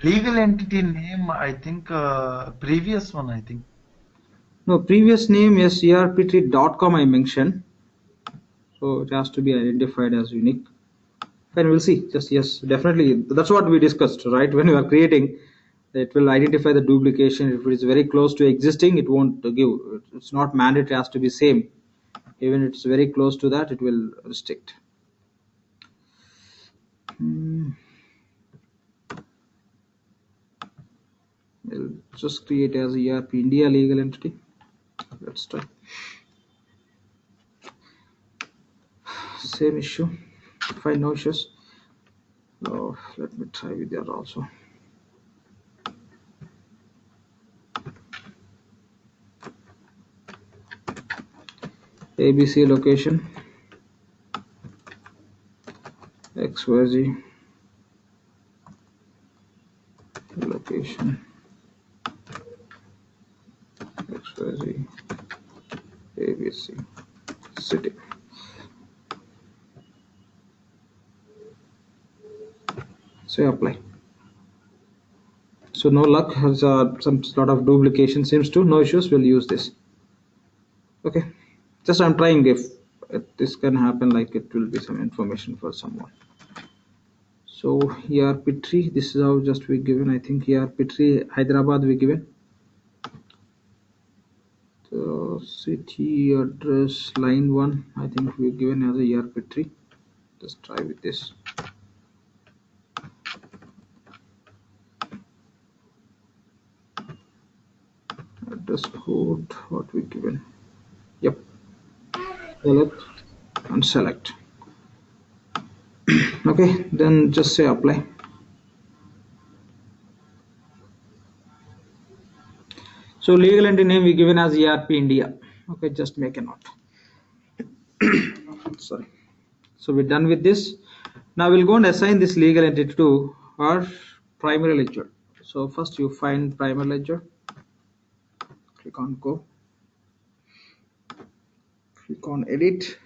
Legal entity name, I think, previous one, I think. No, previous name, yes, erpt.com I mentioned. So it has to be identified as unique. Fine, we'll see. Just yes, definitely. That's what we discussed, right? When you are creating, it will identify the duplication. If it is very close to existing, it won't give. It's not mandatory, it has to be same. Even if it's very close to that, it will restrict. We'll just create as ERP India legal entity. Let's try. Same issue. Fine, no issues. Oh, let me try with that also. ABC location, XYZ location, XYZ ABC city. Say apply. So So no luck, has some sort of duplication seems to, no issues, we'll use this. Okay, just I'm trying if this can happen, like it will be some information for someone. So ERP tree, this is how just we given, I think ERP tree Hyderabad we given. So city address line 1, I think we given as a ERP tree. Just try with this. Address code, what we given? Yep. Select and select. Okay, then just say apply. So legal entity name we given as ERP India. Okay, just make a note. Sorry. So we're done with this. Now we'll go and assign this legal entity to our primary ledger. So first you find primary ledger. Click on go. Click on edit.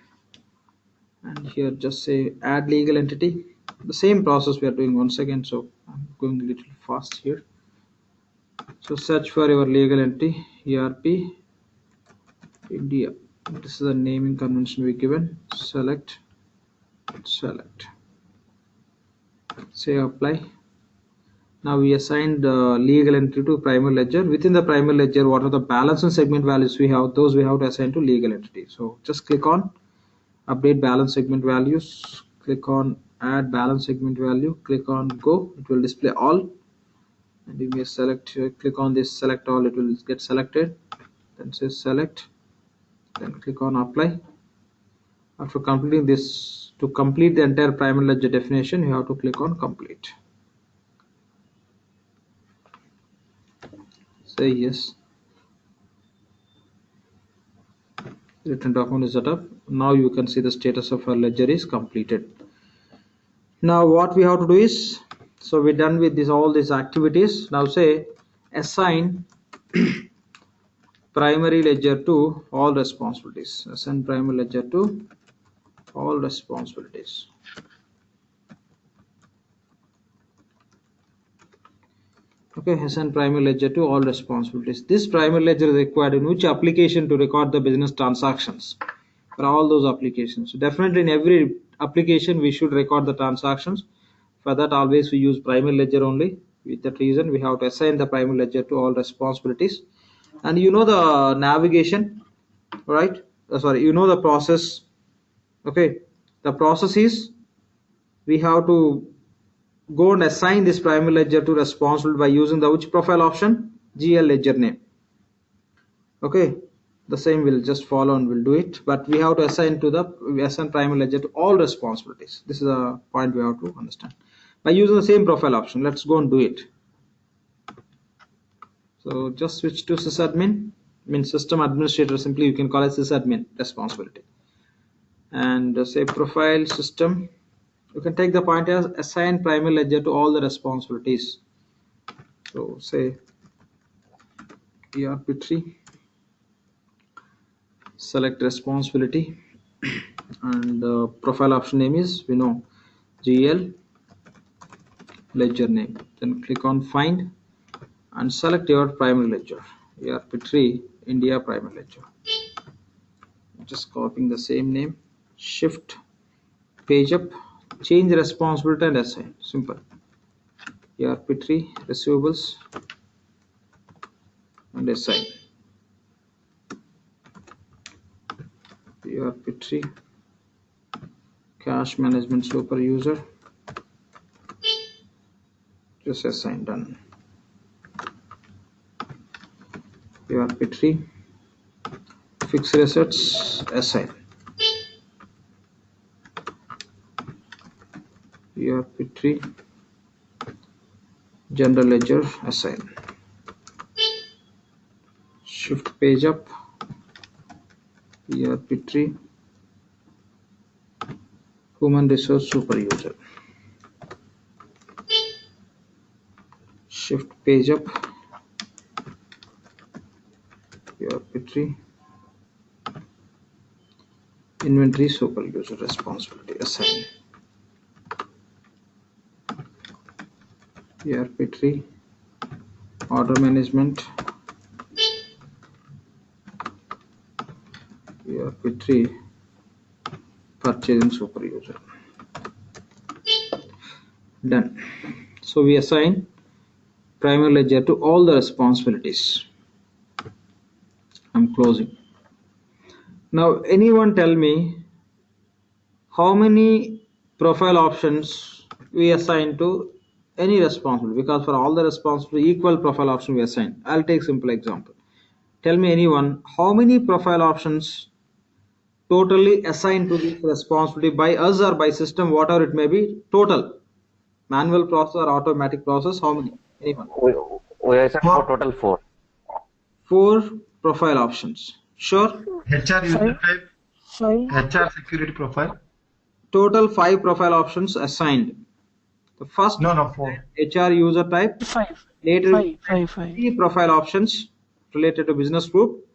And here just say add legal entity. The same process we are doing once again. So I'm going a little fast here. So search for your legal entity ERP India. This is the naming convention we given. Select. Say apply. Now we assigned legal entity to primary ledger. Within the primary ledger, what are the balance and segment values we have? Those we have to assign to legal entity. So just click on update balance segment values. Click on add balance segment value. Click on go. It will display all. And you may select. Click on this select all. It will get selected. Then say select. Then click on apply. After completing this, to complete the entire primary ledger definition, you have to click on complete. Say yes. Written document is set up. Now you can see the status of our ledger is completed. Now what we have to do is, so we're done with this all these activities. Now say assign primary ledger to all responsibilities. Assign primary ledger to all responsibilities. Okay, assign primary ledger to all responsibilities. This primary ledger is required in which application to record the business transactions for all those applications. So definitely in every application we should record the transactions. For that always we use primary ledger only. With that reason we have to assign the primary ledger to all responsibilities. And you know the navigation, right? Sorry, you know the process. Okay, the process is we have to go and assign this primary ledger to responsible by using the which profile option? GL ledger name. Okay, the same will just follow and we'll do it, but we have to assign primary ledger to all responsibilities. This is a point we have to understand by using the same profile option. Let's go and do it. So just switch to sysadmin, means system administrator. Simply you can call it sysadmin responsibility, and say profile system. You can take the point as assign primary ledger to all the responsibilities. So say ERP tree, select responsibility, and the profile option name is, we know, GL ledger name. Then click on find and select your primary ledger, ERP tree India primary ledger. Just copying the same name, shift page up, change responsibility and assign. Simple. ERP tree receivables and assign. ERP tree cash management super user, just assign. Done. ERP tree fixed assets, assign. ERP tree general ledger, assign. Shift page up, ERP tree human resource super user. Shift page up, ERP tree inventory super user responsibility, assign. ERP tree order management, ERP3, purchasing super user. Done. So we assign primary ledger to all the responsibilities. I'm closing. Now anyone tell me how many profile options we assign to any responsibility, because for all the responsibility equal profile option we assign. I'll take simple example. Tell me anyone how many profile options totally assigned to this responsibility by us or by system, whatever it may be, total. Manual process or automatic process, how many? Anyone? We assign for Four. total 4. 4 profile options. Sure? HR user type, Five. HR security profile. Total 5 profile options assigned. The first No, 4. HR user type, Five. later Five. 3 profile options related to business group.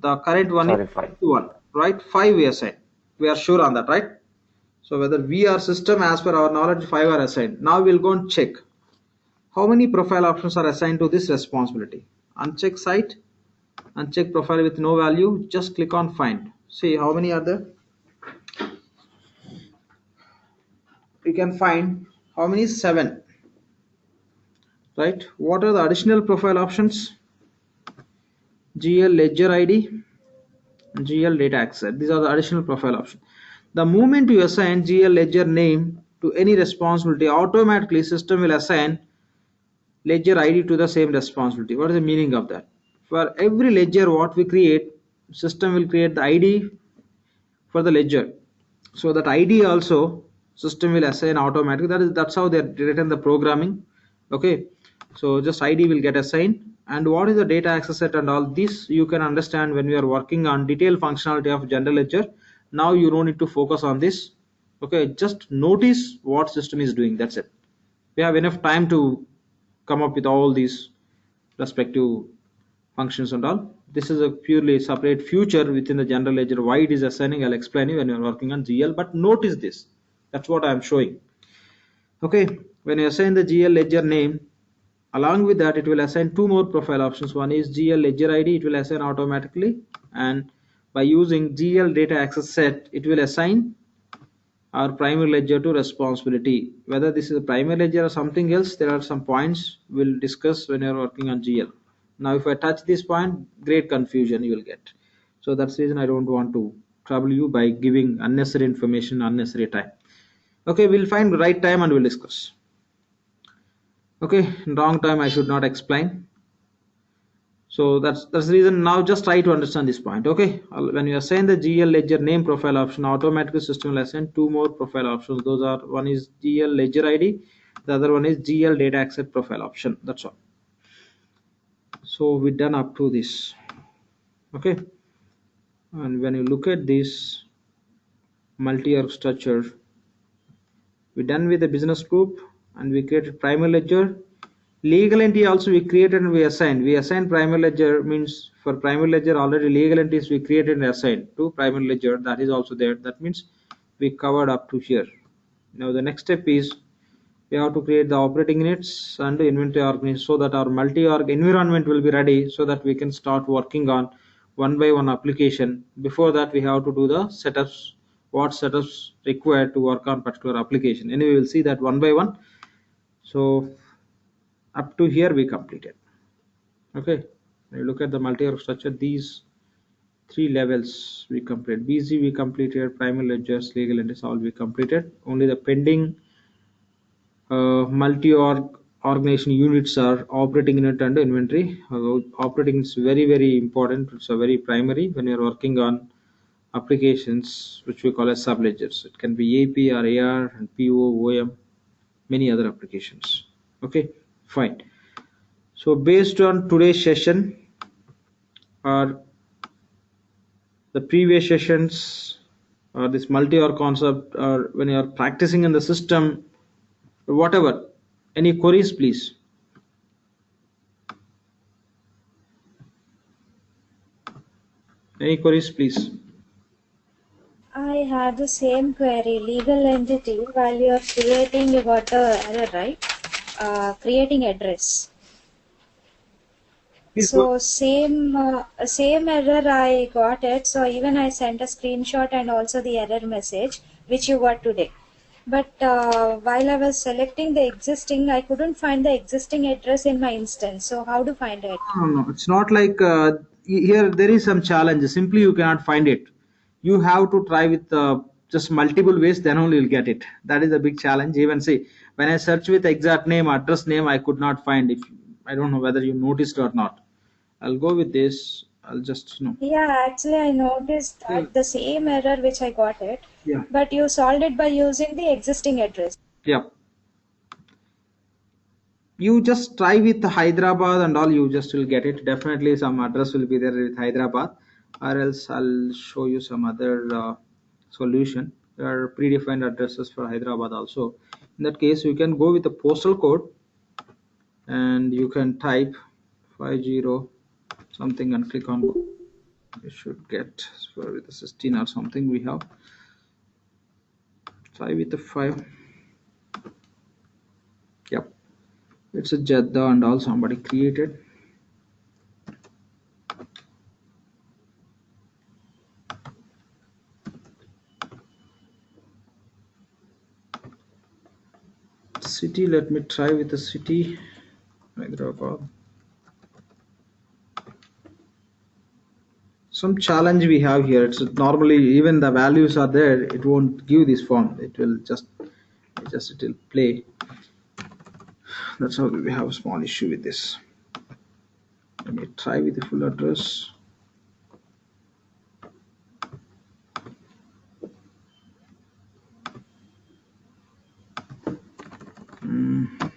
The current one Sorry, is 5. 1, right? 5 we assign. We are sure on that, right? So whether we are system, as per our knowledge, 5 are assigned. Now we'll go and check how many profile options are assigned to this responsibility. Uncheck site, uncheck profile with no value, just click on find. See how many are there. You can find how many? 7, right? What are the additional profile options? GL ledger ID, GL data access. These are the additional profile options. The moment you assign GL ledger name to any responsibility, automatically system will assign ledger ID to the same responsibility. What is the meaning of that? For every ledger what we create, system will create the ID for the ledger. So that ID also system will assign automatically. That's how they're written the programming. Okay. So just ID will get assigned. And what is the data access set and all this you can understand when we are working on detailed functionality of general ledger. Now you don't need to focus on this. Okay, just notice what system is doing. That's it. We have enough time to come up with all these respective functions and all. This is a purely separate feature within the general ledger. Why it is assigning, I'll explain you when you're working on GL, but notice this. That's what I'm showing. Okay, when you assign the GL ledger name, along with that, it will assign 2 more profile options. One is GL ledger ID, it will assign automatically, and by using GL data access set, it will assign our primary ledger to responsibility. Whether this is a primary ledger or something else, there are some points we'll discuss when you're working on GL. Now if I touch this point, great confusion you will get. So that's the reason I don't want to trouble you by giving unnecessary information, unnecessary time. Okay, we'll find the right time and we'll discuss. Okay, wrong time I should not explain. So that's the reason. Now just try to understand this point. Okay, when you assign the GL ledger name profile option, automatically system will assign 2 more profile options. Those are, one is GL ledger ID, the other one is GL data access profile option. That's all. So we're done up to this. Okay, and when you look at this multi-org structure, we're done with the business group and we created primary ledger. Legal entity also we created and we assigned. We assigned primary ledger, means for primary ledger already legal entities we created and assigned to primary ledger. That is also there. That means we covered up to here. Now the next step is we have to create the operating units and the inventory organization so that our multi-org environment will be ready so that we can start working on one by one application. Before that we have to do the setups, what setups required to work on particular application. Anyway, we'll see that one by one. So up to here we completed. Okay, when you look at the multi-org structure, these 3 levels we completed. BC we completed, primary ledgers, legal entities, all we completed. Only the pending multi-org organization units are operating unit and inventory. Operating is very important. It's a very primary when you're working on applications which we call as subledgers. It can be AP or AR and PO, OM, many other applications. Okay, fine. So based on today's session or the previous sessions or this multi-org concept, or when you are practicing in the system, whatever, any queries please? Any queries please? I had the same query. Legal entity, while you are creating, you got the error, right? Creating address. Please go. So same error I got it. So even I sent a screenshot and also the error message which you got today. But while I was selecting the existing, I couldn't find the existing address in my instance. So how to find it? No, no, it's not like here there is some challenge. Simply you cannot find it. You have to try with just multiple ways, then only you'll get it. That is a big challenge. Even say when I search with exact name, address name, I could not find. If I don't know whether you noticed or not. I'll go with this. I'll just Yeah, actually I noticed Yeah. that the same error which I got it, Yeah. but you solved it by using the existing address. Yeah. You just try with Hyderabad and all, you just will get it. Definitely some address will be there with Hyderabad, or else I'll show you some other solution. There are predefined addresses for Hyderabad also. In that case, you can go with the postal code and you can type 50 something and click on go. You should get for with the 16 or something we have. Try with the 5. Yep, it's a Jeddah and all somebody created. City, let me try with the city. Hyderabad. Some challenge we have here. It's normally even the values are there. It won't give this form. It will just it will play. That's how we have a small issue with this. Let me try with the full address. Mm.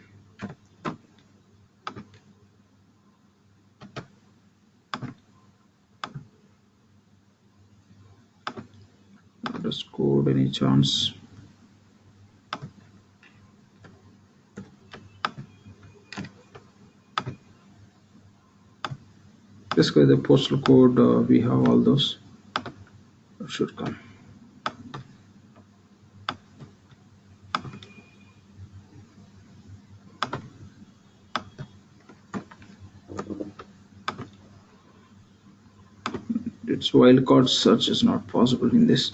Address code, any chance? Just go the postal code. We have all those. It should come. Its wildcard search is not possible in this.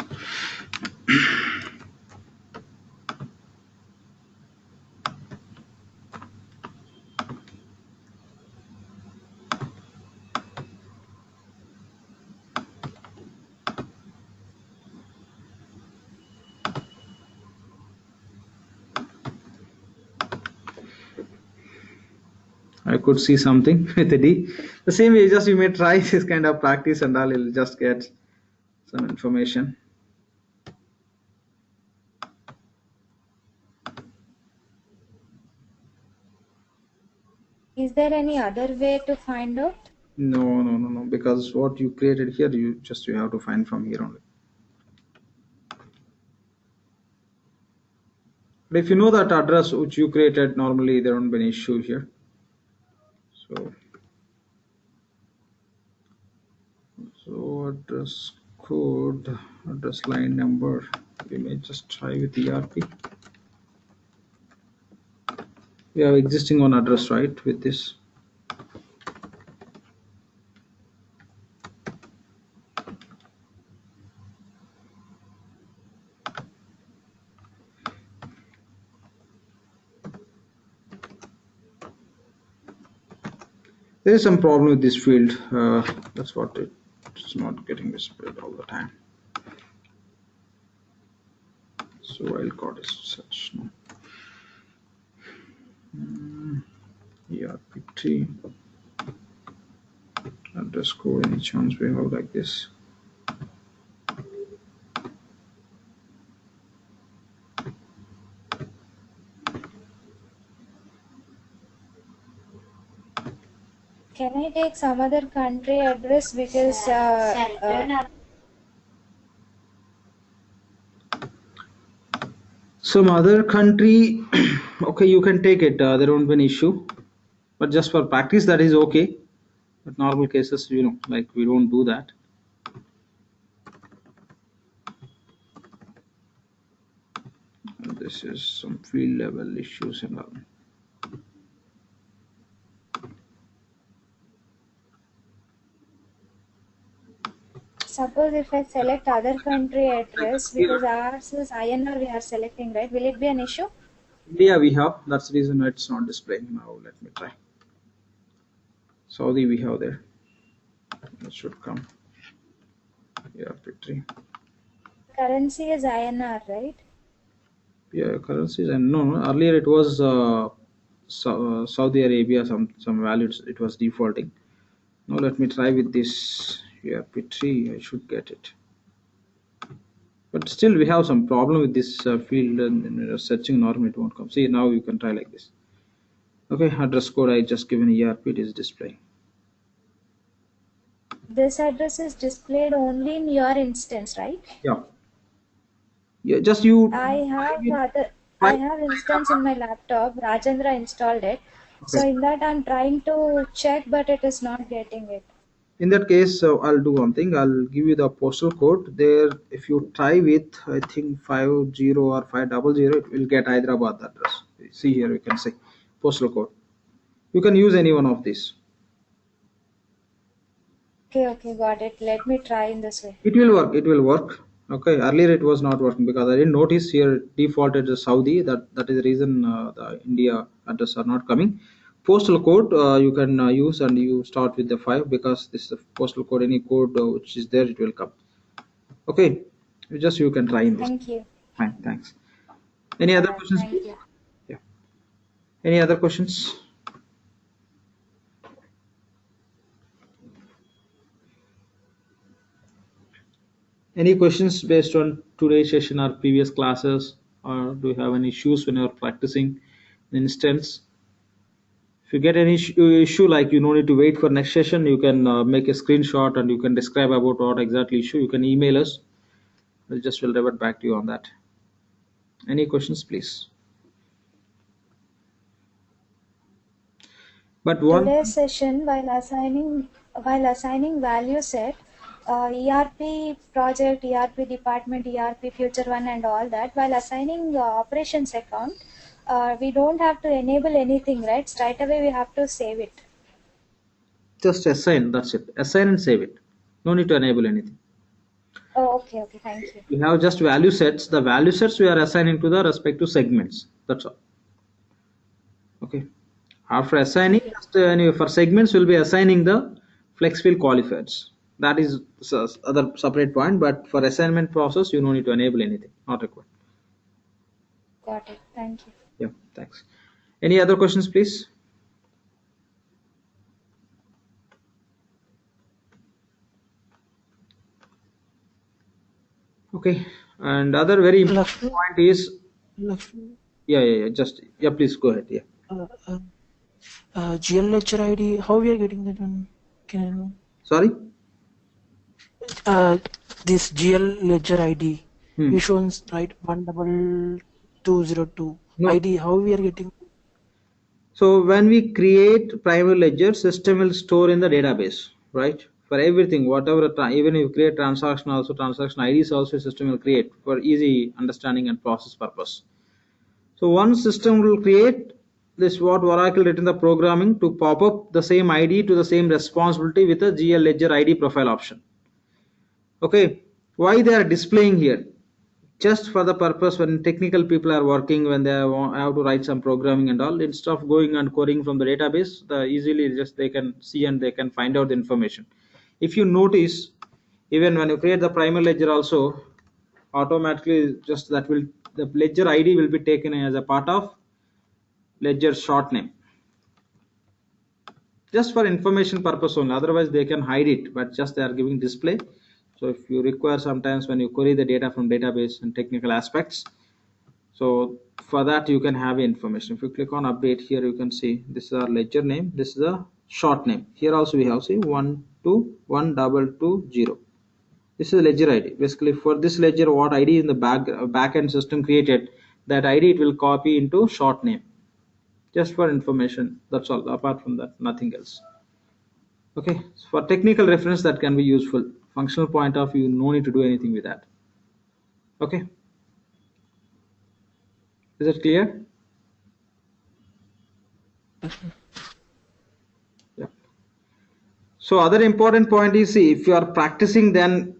I could see something with a D. The same way, just you may try this kind of practice and all, you'll just get some information. Is there any other way to find out? No, no, no, no. Because what you created here, you have to find from here only. But if you know that address which you created, normally there won't be an issue here. So address code, address line number. We may just try with ERP. We have existing one address, right? With this. There is some problem with this field. That's what it's not getting displayed all the time. So wildcard is such. No. ERP3 address code. Any chance we have like this? Can I take some other country address because Some other country, okay, you can take it. There won't be an issue, but just for practice, that is okay. But normal cases, like we don't do that. And this is some field level issues and all. suppose if I select other country address, because ours is INR we are selecting, right? Will it be an issue? India we have, that's the reason it's not displaying. Now let me try. Saudi we have there. It should come. Yeah, P3. Currency is INR, right? Yeah, currencies and no, earlier it was Saudi Arabia, some values it was defaulting. Now let me try with this. Yeah, P3, I should get it. But still we have some problem with this field, and searching norm it won't come. See, now you can try like this. Okay, address code I just given ERP, it is displaying. This address is displayed only in your instance, right? Yeah. Yeah, just you. I have instance in my laptop. Rajendra installed it. So Okay. in that I'm trying to check, but it is not getting it. In that case, I'll do one thing. I'll give you the postal code. There, if you try with, I think 50 or 500, it will get Hyderabad address. See here, you can say postal code. You can use any one of these. Okay, got it. Let me try in this way. It will work. It will work. Okay. Earlier it was not working because I didn't notice here defaulted as Saudi. That is the reason the India address are not coming. Postal code you can use, and you start with the 5 because this is the postal code. Any code which is there, it will come. Okay. You can try in this. Thank you. Fine. Thanks. Any other Yeah, questions, thank please? you. Yeah. Any other questions? Any questions based on today's session or previous classes, or do you have any issues when you're practicing the instance? If you get any issue like you no need to wait for next session, you can make a screenshot and you can describe about what exactly issue. You can email us. Will revert back to you on that. Any questions, please? But one Today's session, while assigning value set, ERP project, ERP department, ERP future one, and all that, while assigning operations account, we don't have to enable anything, right? Straight away we have to save it. just assign. That's it. Assign and save it. No need to enable anything. Oh, okay, thank you. We have just value sets. The value sets we are assigning to the respective segments. That's all. Okay. After assigning, just, for segments, we'll be assigning the flex field qualifiers. That is other separate point. But for assignment process, you no need to enable anything. Not required. Got it. Thank you. Yeah. Thanks. Any other questions, please? Okay. And other very important Lakshmi, point is, Lakshmi, yeah. Please go ahead. Yeah. GL ledger ID, how we are getting that one? Can I know? Sorry. This GL ledger ID, Hmm. you shows right 12202 No. ID. How we are getting? So when we create primary ledger, system will store in the database, right? For everything, whatever, even if you create transaction, also transaction IDs also system will create for easy understanding and process purpose. So one system will create this what Oracle written the programming to pop up the same ID to the same responsibility with a GL ledger ID profile option. Okay, why they are displaying here? Just for the purpose when technical people are working, when they have to write some programming and all, instead of going and querying from the database, easily just they can see and they can find out the information. If you notice, even when you create the primary ledger also, automatically just the ledger ID will be taken as a part of ledger short name, just for information purpose only. Otherwise they can hide it, but just they are giving display. So if you require sometimes when you query the data from database and technical aspects, so for that you can have information. If you click on update here, you can see this is our ledger name, this is a short name. Here also we have, see, 121220. This is ledger ID. Basically for this ledger, what ID in the backend system created, that ID it will copy into short name, just for information. That's all. Apart from that, nothing else. Okay, so for technical reference that can be useful. Functional point of view, no need to do anything with that. Okay, is it clear? Yeah. So other important point is, see, if you are practicing, then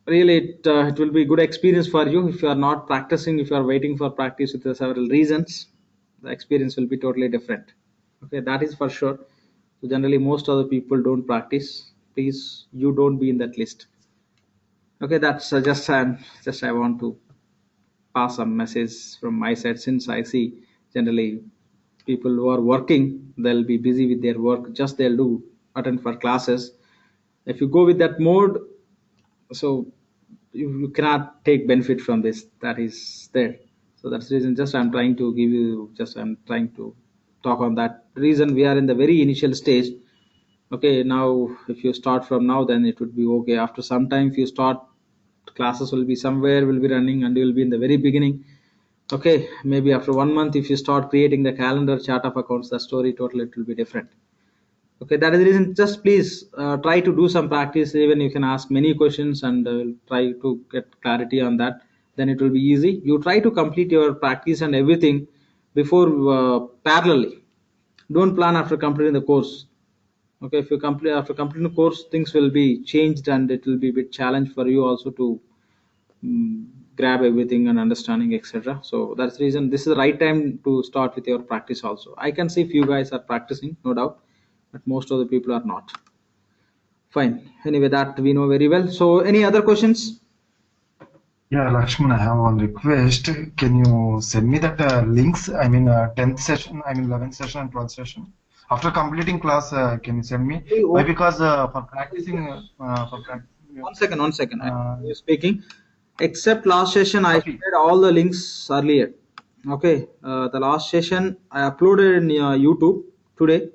really it will be good experience for you. If you are not practicing, if you are waiting for practice with several reasons, the experience will be totally different. Okay, that is for sure. So generally most of the people don't practice. Please, you don't be in that list. Okay, that's just I want to pass some message from my side, since I see generally people who are working, they'll be busy with their work, just they'll do attend for classes. If you go with that mode, so you cannot take benefit from this that is there. So that's the reason, just I'm trying to give you, just I'm trying to talk on that reason. We are in the very initial stage. Okay, now if you start from now, then it would be okay. After some time, if you start, classes will be somewhere will be running and you will be in the very beginning. Okay, maybe after 1 month, if you start creating the calendar chart of accounts, the story totally it will be different. Okay, that is the reason. Just please try to do some practice. Even you can ask many questions and try to get clarity on that. Then it will be easy. You try to complete your practice and everything before parallelly. Don't plan after completing the course. Okay, if you complete after completing the course, things will be changed and it will be a bit challenge for you also to mm, grab everything and understanding, etc. So that's the reason this is the right time to start with your practice also. I can see few guys are practicing, no doubt, but most of the people are not. Fine, anyway, that we know very well. So any other questions? Yeah, Lakshman, I have one request. Can you send me that links? I mean, 10th session, I mean, 11th session and 12th session. After completing class, can you send me? Why? Because for practicing, One second. Uh, I'm speaking. Except last session, I okay. shared all the links earlier. Okay, the last session I uploaded in YouTube today.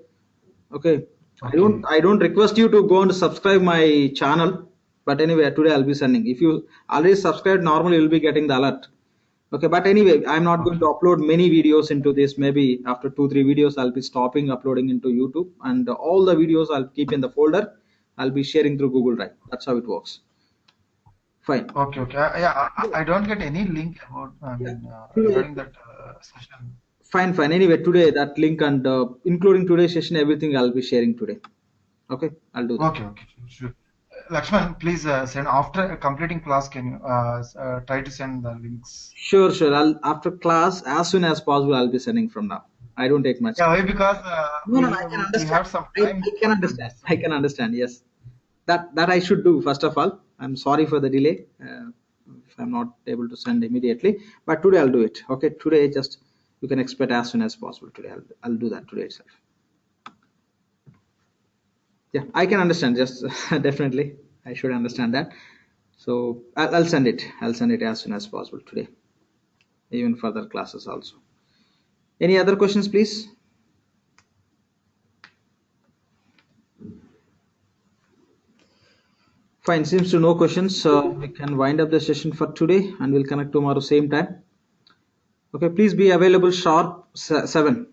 Okay, Okay. I don't request you to go and subscribe my channel, but anyway, today I'll be sending. If you already subscribed, normally you'll be getting the alert. Okay, but anyway, I'm not going to Okay. upload many videos into this. Maybe after 2 3 videos, I'll be stopping uploading into YouTube, and all the videos I'll keep in the folder. I'll be sharing through Google Drive. That's how it works. Fine. Okay. Okay. Yeah, I don't get any link about, I Yeah. mean, regarding that session. Fine. Anyway, today that link and including today's session, everything I'll be sharing today. Okay, I'll do that. Okay. Okay. Sure. Lakshman, please send after completing class. Can you try to send the links? Sure. I'll after class as soon as possible. I'll be sending from now. I don't take much Yeah, time. why? Because No, I can we understand. have some I, time I can for that. understand. I can understand. Yes, that I should do. First of all, I'm sorry for the delay. If I'm not able to send immediately, but today I'll do it. Okay, today just you can expect as soon as possible. Today I'll do that today itself. Yeah, I can understand. Just definitely, I should understand that. So I'll send it. I'll send it as soon as possible today, even further classes also. Any other questions, please? Fine, seems to no questions. We can wind up the session for today and we'll connect tomorrow same time. Okay, please be available sharp 7.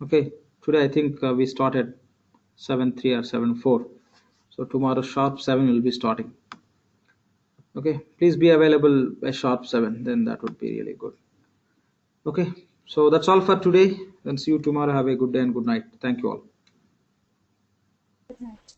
Okay, today I think we started 7:3 or 7:4. So tomorrow sharp 7 will be starting. Okay, please be available by sharp 7. Then that would be really good. Okay, so that's all for today. And see you tomorrow. Have a good day and good night. Thank you all. Good night.